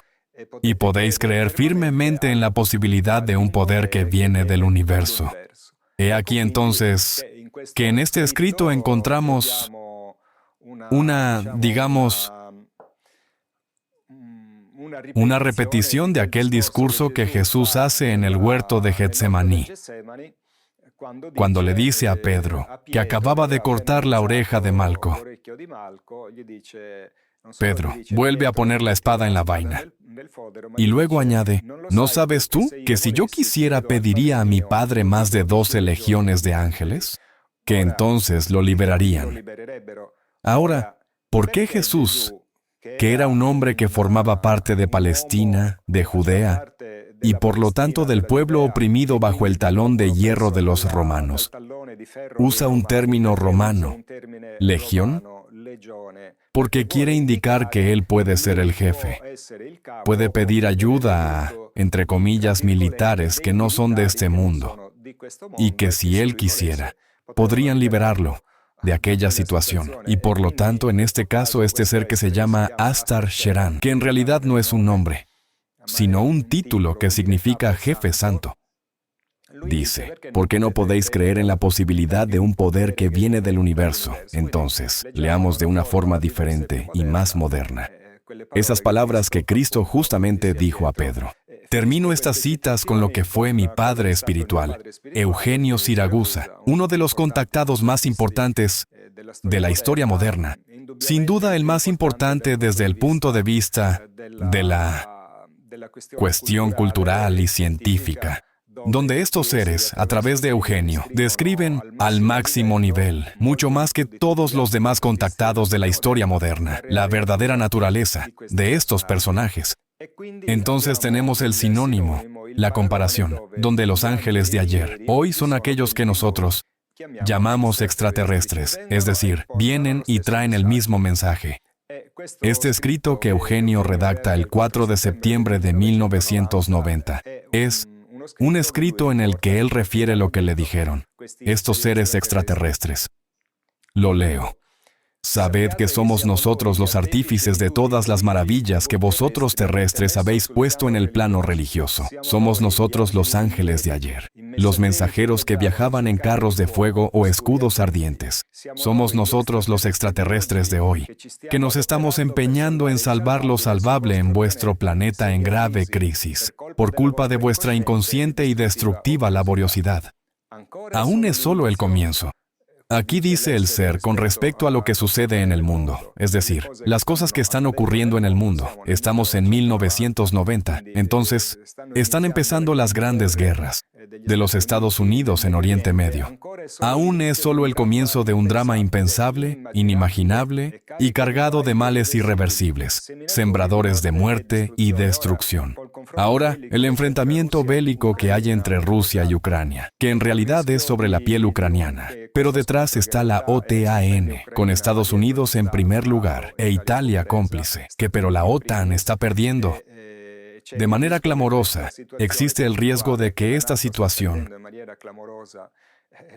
y podéis creer firmemente en la posibilidad de un poder que viene del universo. He aquí entonces que en este escrito encontramos una repetición de aquel discurso que Jesús hace en el huerto de Getsemaní, cuando le dice a Pedro, que acababa de cortar la oreja de Malco. Pedro, vuelve a poner la espada en la vaina. Y luego añade, ¿no sabes tú que si yo quisiera pediría a mi Padre más de 12 legiones de ángeles? Que entonces lo liberarían. Ahora, ¿por qué Jesús, que era un hombre que formaba parte de Palestina, de Judea, y por lo tanto del pueblo oprimido bajo el talón de hierro de los romanos, usa un término romano, legión? Porque quiere indicar que él puede ser el jefe. Puede pedir ayuda a, entre comillas, militares que no son de este mundo, y que si él quisiera, podrían liberarlo de aquella situación. Y por lo tanto, en este caso, este ser que se llama Astar Sheran, que en realidad no es un nombre, sino un título que significa jefe santo. Dice, ¿por qué no podéis creer en la posibilidad de un poder que viene del universo? Entonces, leamos de una forma diferente y más moderna esas palabras que Cristo justamente dijo a Pedro. Termino estas citas con lo que fue mi padre espiritual, Eugenio Siragusa, uno de los contactados más importantes de la historia moderna. Sin duda el más importante desde el punto de vista de la cuestión cultural y científica, donde estos seres, a través de Eugenio, describen al máximo nivel, mucho más que todos los demás contactados de la historia moderna, la verdadera naturaleza de estos personajes. Entonces tenemos el sinónimo, la comparación, donde los ángeles de ayer, hoy son aquellos que nosotros llamamos extraterrestres, es decir, vienen y traen el mismo mensaje. Este escrito que Eugenio redacta el 4 de septiembre de 1990 es un escrito en el que él refiere lo que le dijeron estos seres extraterrestres. Lo leo. Sabed que somos nosotros los artífices de todas las maravillas que vosotros terrestres habéis puesto en el plano religioso. Somos nosotros los ángeles de ayer, los mensajeros que viajaban en carros de fuego o escudos ardientes. Somos nosotros los extraterrestres de hoy, que nos estamos empeñando en salvar lo salvable en vuestro planeta en grave crisis, por culpa de vuestra inconsciente y destructiva laboriosidad. Aún es solo el comienzo. Aquí dice el ser con respecto a lo que sucede en el mundo, es decir, las cosas que están ocurriendo en el mundo. Estamos en 1990, entonces están empezando las grandes guerras de los Estados Unidos en Oriente Medio. Aún es solo el comienzo de un drama impensable, inimaginable y cargado de males irreversibles, sembradores de muerte y destrucción. Ahora, el enfrentamiento bélico que hay entre Rusia y Ucrania, que en realidad es sobre la piel ucraniana, pero detrás está la OTAN, con Estados Unidos en primer lugar e Italia cómplice, pero la OTAN está perdiendo. De manera clamorosa, existe el riesgo de que esta situación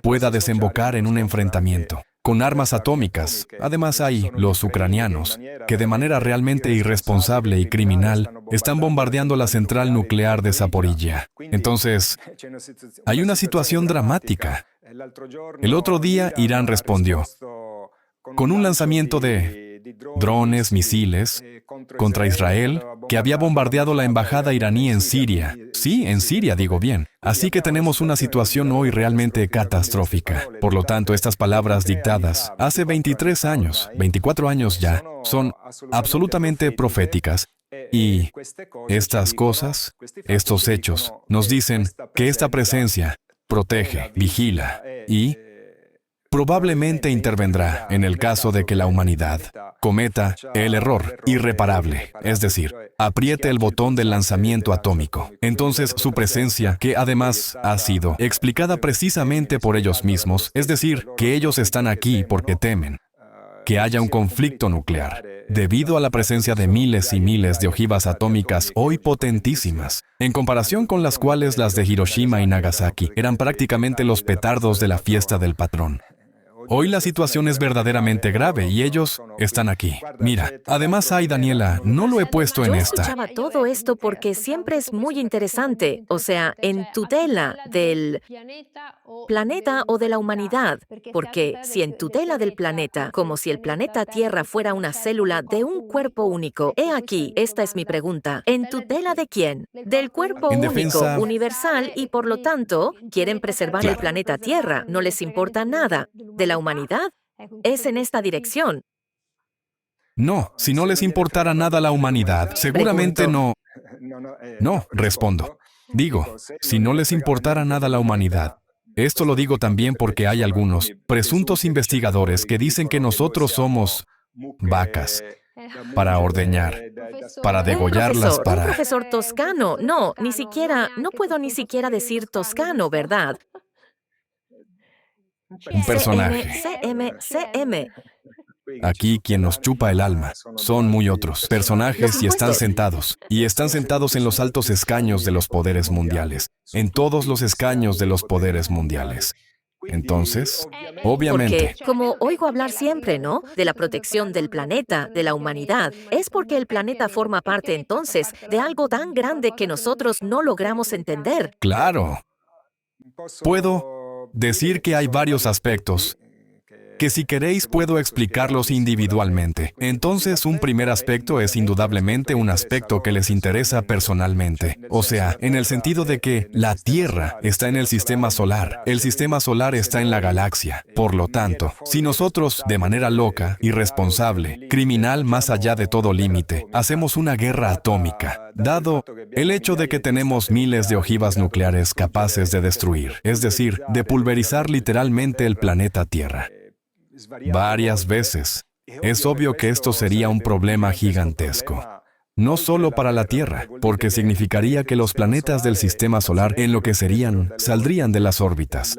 pueda desembocar en un enfrentamiento con armas atómicas. Además hay los ucranianos, que de manera realmente irresponsable y criminal están bombardeando la central nuclear de Zaporilla. Entonces, hay una situación dramática. El otro día, Irán respondió con un lanzamiento de drones, misiles, contra Israel, que había bombardeado la embajada iraní en Siria. Sí, en Siria, digo bien. Así que tenemos una situación hoy realmente catastrófica. Por lo tanto, estas palabras dictadas hace 23 años, 24 años ya, son absolutamente proféticas. Y estas cosas, estos hechos, nos dicen que esta presencia protege, vigila y probablemente intervendrá en el caso de que la humanidad cometa el error irreparable, es decir, apriete el botón del lanzamiento atómico. Entonces su presencia, que además ha sido explicada precisamente por ellos mismos, es decir, que ellos están aquí porque temen que haya un conflicto nuclear, debido a la presencia de miles y miles de ojivas atómicas hoy potentísimas, en comparación con las cuales las de Hiroshima y Nagasaki eran prácticamente los petardos de la fiesta del patrón. Hoy la situación es verdaderamente grave y ellos están aquí. Mira, además hay, Daniela, no lo he puesto en Yo esta. escuchaba todo esto porque siempre es muy interesante, o sea, en tutela del planeta o de la humanidad, porque si en tutela del planeta, como si el planeta Tierra fuera una célula de un cuerpo único, he aquí, esta es mi pregunta, ¿en tutela de quién? Del cuerpo En único, defensa- universal, y por lo tanto, quieren preservar el Claro. planeta Tierra, no les importa nada. ¿De la humanidad? Es en esta dirección. No, si no les importara nada a la humanidad, seguramente no. No, respondo. Digo, si no les importara nada a la humanidad. Esto lo digo también porque hay algunos presuntos investigadores que dicen que nosotros somos vacas para ordeñar, para degollarlas, Un para... profesor toscano. No, ni siquiera, no puedo ni siquiera decir toscano, ¿verdad? Un personaje. CM. Aquí quien nos chupa el alma son muy otros personajes y están sentados. Y están sentados en los altos escaños de los poderes mundiales. En todos los escaños de los poderes mundiales. Entonces, obviamente, Porque, como oigo hablar siempre, ¿no? De la protección del planeta, de la humanidad, es porque el planeta forma parte entonces de algo tan grande que nosotros no logramos entender. claro, puedo decir que hay varios aspectos que si queréis puedo explicarlos individualmente. Entonces, un primer aspecto es indudablemente un aspecto que les interesa personalmente. O sea, en el sentido de que la Tierra está en el sistema solar, el sistema solar está en la galaxia. Por lo tanto, si nosotros, de manera loca, irresponsable, criminal más allá de todo límite, hacemos una guerra atómica, dado el hecho de que tenemos miles de ojivas nucleares capaces de destruir, es decir, de pulverizar literalmente el planeta Tierra. Varias veces. Es obvio que esto sería un problema gigantesco. No solo para la Tierra, porque significaría que los planetas del sistema solar enloquecerían, saldrían de las órbitas.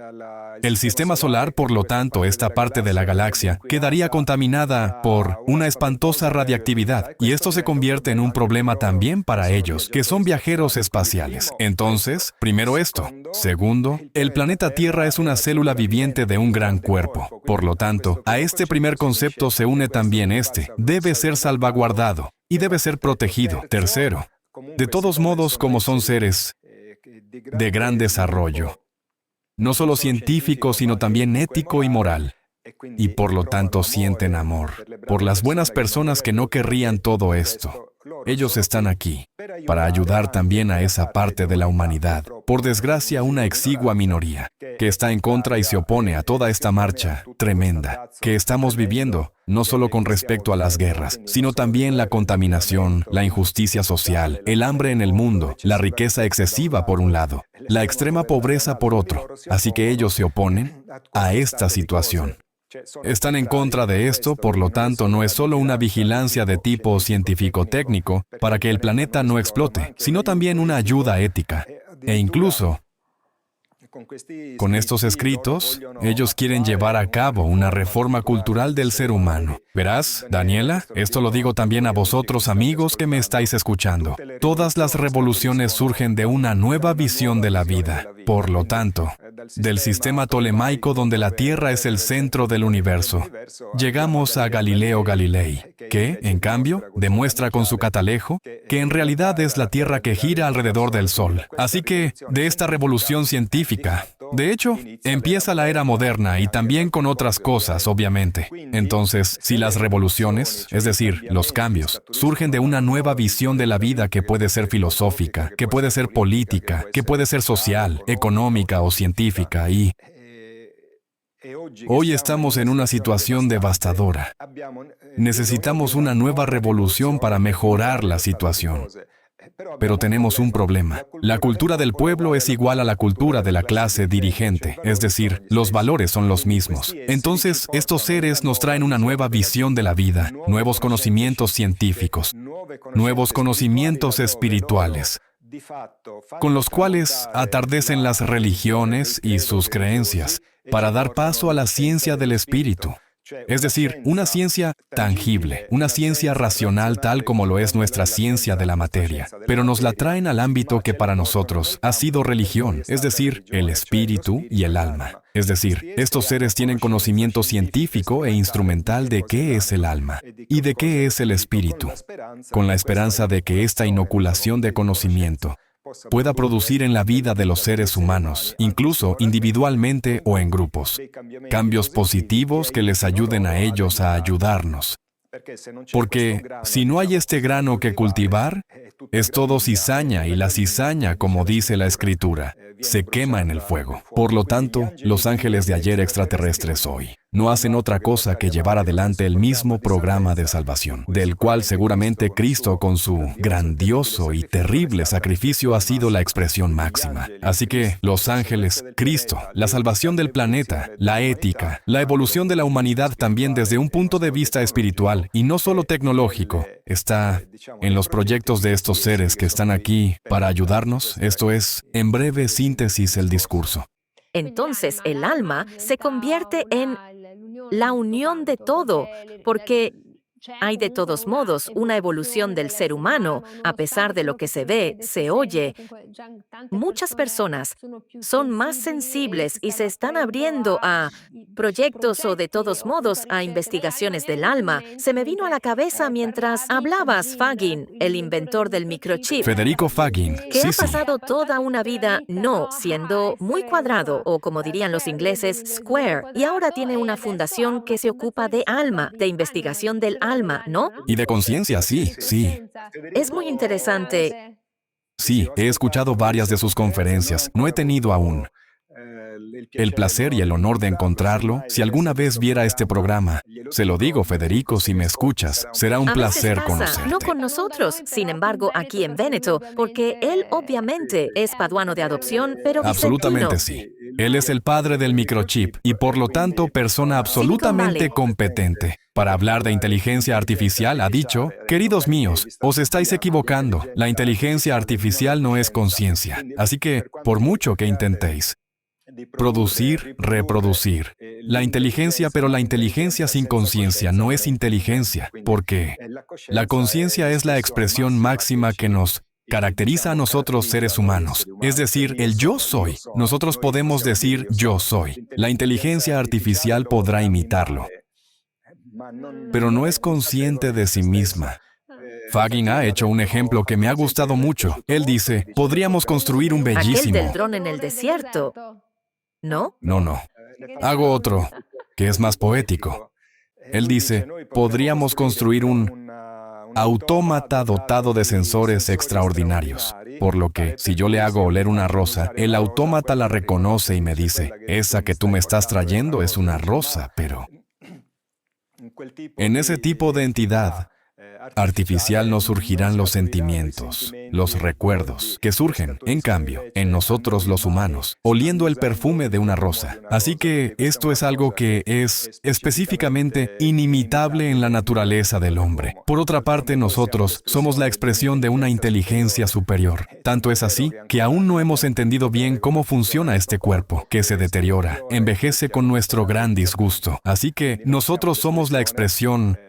El sistema solar, por lo tanto, esta parte de la galaxia, quedaría contaminada por una espantosa radiactividad, y esto se convierte en un problema también para ellos, que son viajeros espaciales. Entonces, primero esto. Segundo, el planeta Tierra es una célula viviente de un gran cuerpo. Por lo tanto, a este primer concepto se une también este. Debe ser salvaguardado y debe ser protegido. Tercero, de todos modos, como son seres de gran desarrollo, no solo científico, sino también ético y moral, y por lo tanto sienten amor por las buenas personas que no querrían todo esto. Ellos están aquí para ayudar también a esa parte de la humanidad, por desgracia una exigua minoría, que está en contra y se opone a toda esta marcha tremenda que estamos viviendo, no solo con respecto a las guerras, sino también la contaminación, la injusticia social, el hambre en el mundo, la riqueza excesiva por un lado, la extrema pobreza por otro. Así que ellos se oponen a esta situación. Están en contra de esto, por lo tanto, no es solo una vigilancia de tipo científico-técnico para que el planeta no explote, sino también una ayuda ética. E incluso, con estos escritos, ellos quieren llevar a cabo una reforma cultural del ser humano. Verás, Daniela, esto lo digo también a vosotros, amigos que me estáis escuchando. Todas las revoluciones surgen de una nueva visión de la vida. Por lo tanto, del sistema tolemaico donde la Tierra es el centro del universo, llegamos a Galileo Galilei, que, en cambio, demuestra con su catalejo que en realidad es la Tierra que gira alrededor del Sol. Así que, de esta revolución científica, de hecho, empieza la era moderna y también con otras cosas, obviamente. Entonces, si las revoluciones, es decir, los cambios, surgen de una nueva visión de la vida que puede ser filosófica, que puede ser política, que puede ser social, económica o científica, y hoy estamos en una situación devastadora. Necesitamos una nueva revolución para mejorar la situación. Pero tenemos un problema. La cultura del pueblo es igual a la cultura de la clase dirigente, es decir, los valores son los mismos. Entonces, estos seres nos traen una nueva visión de la vida, nuevos conocimientos científicos, nuevos conocimientos espirituales, con los cuales atardecen las religiones y sus creencias, para dar paso a la ciencia del espíritu. Es decir, una ciencia tangible, una ciencia racional tal como lo es nuestra ciencia de la materia, pero nos la traen al ámbito que para nosotros ha sido religión, es decir, el espíritu y el alma. Es decir, estos seres tienen conocimiento científico e instrumental de qué es el alma y de qué es el espíritu, con la esperanza de que esta inoculación de conocimiento pueda producir en la vida de los seres humanos, incluso individualmente o en grupos, cambios positivos que les ayuden a ellos a ayudarnos. Porque si no hay este grano que cultivar, es todo cizaña, y la cizaña, como dice la Escritura, se quema en el fuego. Por lo tanto, los ángeles de ayer extraterrestres hoy no hacen otra cosa que llevar adelante el mismo programa de salvación, del cual seguramente Cristo con su grandioso y terrible sacrificio ha sido la expresión máxima. Así que los ángeles, Cristo, la salvación del planeta, la ética, la evolución de la humanidad también desde un punto de vista espiritual y no solo tecnológico, está en los proyectos de estos seres que están aquí para ayudarnos. Esto es, en breve síntesis, el discurso. Entonces el alma se convierte en la unión de todo, porque hay de todos modos una evolución del ser humano, a pesar de lo que se ve, se oye. Muchas personas son más sensibles y se están abriendo a proyectos o de todos modos a investigaciones del alma. Se me vino a la cabeza mientras hablabas, Fagin, el inventor del microchip, Federico Fagin, que ha sí. pasado toda una vida no siendo muy cuadrado, o como dirían los ingleses, square, y ahora tiene una fundación que se ocupa de alma, de investigación del alma, ¿no? Y de conciencia, sí. Es muy interesante. Sí, he escuchado varias de sus conferencias. No he tenido aún el placer y el honor de encontrarlo. Si alguna vez viera este programa, se lo digo, Federico, si me escuchas, será un A veces placer pasa, conocerte. no con nosotros, sin embargo, aquí en Véneto, porque él obviamente es paduano de adopción, pero Absolutamente vicentino. sí. Él es el padre del microchip y por lo tanto persona absolutamente Valley. competente. Para hablar de inteligencia artificial ha dicho, queridos míos, os estáis equivocando. La inteligencia artificial no es conciencia. Así que, por mucho que intentéis producir, reproducir la inteligencia, pero la inteligencia sin conciencia no es inteligencia, porque la conciencia es la expresión máxima que nos caracteriza a nosotros seres humanos, es decir, el yo soy. Nosotros podemos decir yo soy. La inteligencia artificial podrá imitarlo, pero no es consciente de sí misma. Fagin ha hecho un ejemplo que me ha gustado mucho. Él dice, podríamos construir un Aquel bellísimo... del dron en el desierto, ¿no? No. Hago otro, que es más poético. Él dice, podríamos construir un autómata dotado de sensores extraordinarios. Por lo que, si yo le hago oler una rosa, el autómata la reconoce y me dice, esa que tú me estás trayendo es una rosa, pero en ese tipo de entidad artificial no surgirán los sentimientos, los recuerdos, que surgen, en cambio, en nosotros los humanos, oliendo el perfume de una rosa. Así que esto es algo que es específicamente inimitable en la naturaleza del hombre. Por otra parte, nosotros somos la expresión de una inteligencia superior. Tanto es así que aún no hemos entendido bien cómo funciona este cuerpo, que se deteriora, envejece con nuestro gran disgusto. Así que nosotros somos la expresión,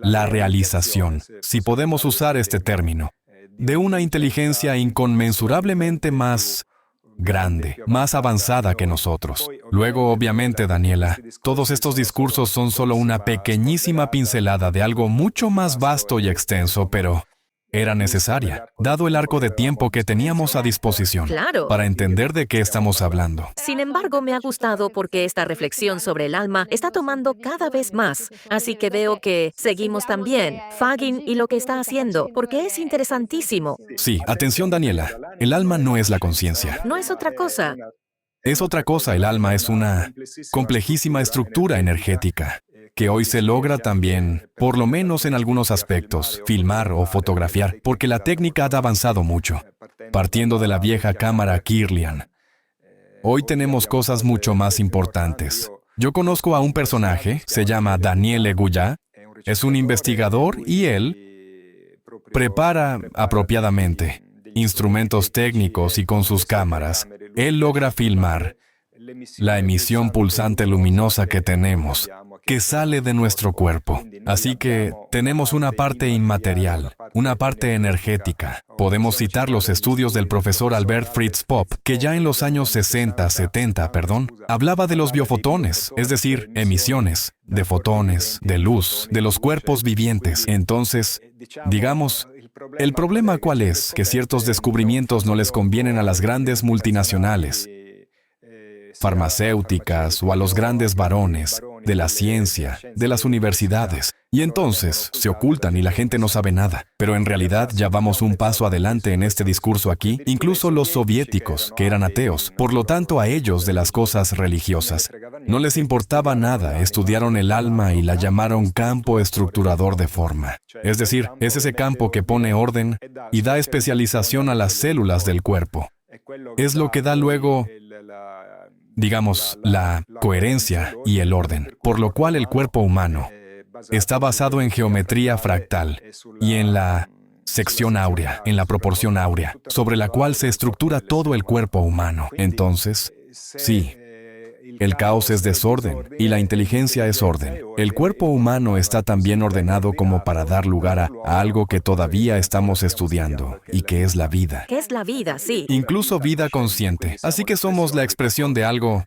la realización, si podemos usar este término, de una inteligencia inconmensurablemente más grande, más avanzada que nosotros. Luego, obviamente, Daniela, todos estos discursos son solo una pequeñísima pincelada de algo mucho más vasto y extenso, pero era necesaria, dado el arco de tiempo que teníamos a disposición, Claro. para entender de qué estamos hablando. Sin embargo, me ha gustado porque esta reflexión sobre el alma está tomando cada vez más. Así que veo que seguimos también, Fagin y lo que está haciendo, porque es interesantísimo. Sí, atención, Daniela, el alma no es la conciencia. No es otra cosa. Es otra cosa, el alma es una complejísima estructura energética que hoy se logra también, por lo menos en algunos aspectos, filmar o fotografiar, porque la técnica ha avanzado mucho, partiendo de la vieja cámara Kirlian. Hoy tenemos cosas mucho más importantes. Yo conozco a un personaje, se llama Daniele Guya, es un investigador y él prepara apropiadamente instrumentos técnicos y con sus cámaras, él logra filmar la emisión pulsante luminosa que tenemos, que sale de nuestro cuerpo. Así que tenemos una parte inmaterial, una parte energética. Podemos citar los estudios del profesor Albert Fritz Popp, que ya en los años 70, hablaba de los biofotones, es decir, emisiones de fotones, de luz, de los cuerpos vivientes. Entonces, digamos, ¿el problema cuál es? Que ciertos descubrimientos no les convienen a las grandes multinacionales, farmacéuticas o a los grandes varones de la ciencia, de las universidades. Y entonces se ocultan y la gente no sabe nada. Pero en realidad ya vamos un paso adelante en este discurso aquí, incluso los soviéticos, que eran ateos. Por lo tanto, a ellos de las cosas religiosas no les importaba nada, estudiaron el alma y la llamaron campo estructurador de forma. Es decir, es ese campo que pone orden y da especialización a las células del cuerpo. Es lo que da luego, digamos, la coherencia y el orden, por lo cual el cuerpo humano está basado en geometría fractal y en la sección áurea, en la proporción áurea, sobre la cual se estructura todo el cuerpo humano. Entonces, sí, el caos es desorden y la inteligencia es orden. El cuerpo humano está tan bien ordenado como para dar lugar a algo que todavía estamos estudiando, y que es la vida. ¿Qué es la vida? Sí. Incluso vida consciente. Así que somos la expresión de algo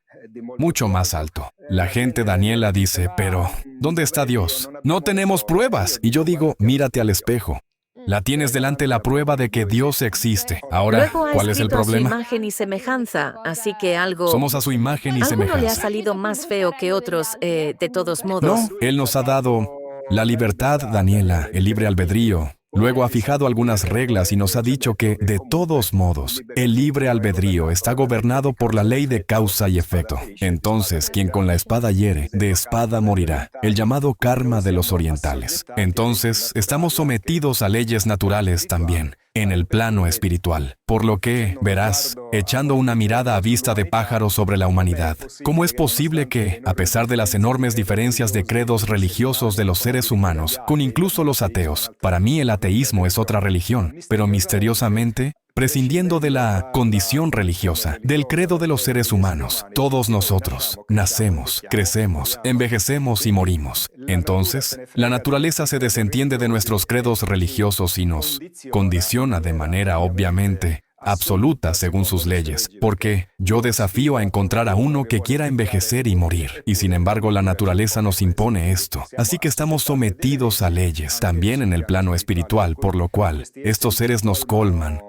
mucho más alto. La gente, Daniela, dice, pero ¿dónde está Dios? No tenemos pruebas. Y yo digo, mírate al espejo. La tienes delante la prueba de que Dios existe. Ahora, Luego ha ¿cuál es el escrito a su problema? imagen y semejanza, así que algo... Somos a su imagen y ¿Alguno le ha semejanza. salido más feo que otros, de todos modos? No, Él nos ha dado la libertad, Daniela, el libre albedrío. Luego ha fijado algunas reglas y nos ha dicho que, de todos modos, el libre albedrío está gobernado por la ley de causa y efecto. Entonces, quien con la espada hiere, de espada morirá, el llamado karma de los orientales. Entonces, estamos sometidos a leyes naturales también, en el plano espiritual. Por lo que, verás, echando una mirada a vista de pájaro sobre la humanidad, ¿cómo es posible que, a pesar de las enormes diferencias de credos religiosos de los seres humanos, con incluso los ateos, para mí el ateísmo es otra religión, pero misteriosamente, prescindiendo de la condición religiosa, del credo de los seres humanos, todos nosotros nacemos, crecemos, envejecemos y morimos. Entonces, la naturaleza se desentiende de nuestros credos religiosos y nos condiciona de manera obviamente absoluta según sus leyes, porque yo desafío a encontrar a uno que quiera envejecer y morir, y sin embargo la naturaleza nos impone esto. Así que estamos sometidos a leyes, también en el plano espiritual, por lo cual estos seres nos colman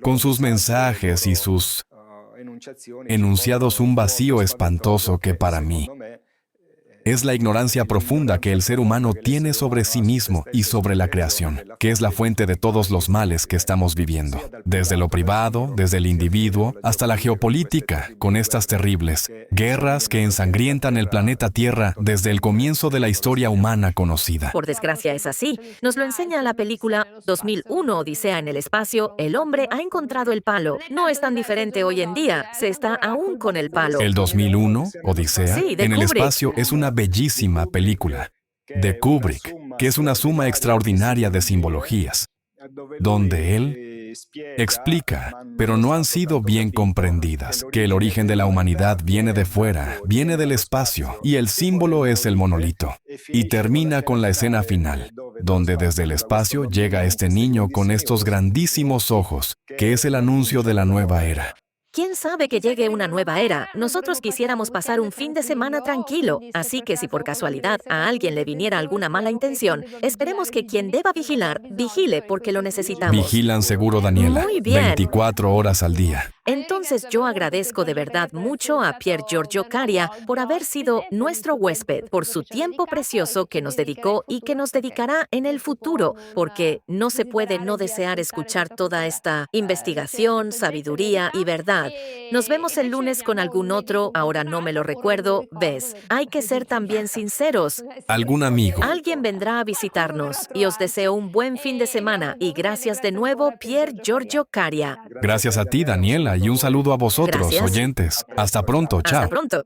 con sus mensajes y sus enunciados un vacío espantoso que para mí Es la ignorancia profunda que el ser humano tiene sobre sí mismo y sobre la creación, que es la fuente de todos los males que estamos viviendo. Desde lo privado, desde el individuo, hasta la geopolítica, con estas terribles guerras que ensangrientan el planeta Tierra desde el comienzo de la historia humana conocida. Por desgracia es así. Nos lo enseña la película 2001, Odisea en el espacio. El hombre ha encontrado el palo. No es tan diferente hoy en día. Se está aún con el palo. El 2001, Odisea, Sí, de en el Kubrick. espacio es una bellísima película de Kubrick, que es una suma extraordinaria de simbologías, donde él explica, pero no han sido bien comprendidas, que el origen de la humanidad viene de fuera, viene del espacio, y el símbolo es el monolito. Y termina con la escena final, donde desde el espacio llega este niño con estos grandísimos ojos, que es el anuncio de la nueva era. ¿Quién sabe que llegue una nueva era? Nosotros quisiéramos pasar un fin de semana tranquilo, así que si por casualidad a alguien le viniera alguna mala intención, esperemos que quien deba vigilar, vigile porque lo necesitamos. Vigilan seguro, Daniela, Muy bien. 24 horas al día. Entonces yo agradezco de verdad mucho a Pier Giorgio Caria por haber sido nuestro huésped, por su tiempo precioso que nos dedicó y que nos dedicará en el futuro, porque no se puede no desear escuchar toda esta investigación, sabiduría y verdad. Nos vemos el lunes con algún otro, ahora no me lo recuerdo, ¿ves? Hay que ser también sinceros. ¿Algún amigo? Alguien vendrá a visitarnos y os deseo un buen fin de semana y gracias de nuevo, Pier Giorgio Caria. Gracias a ti, Daniela, y un saludo a vosotros, Gracias. oyentes. Hasta pronto, chao. Hasta pronto.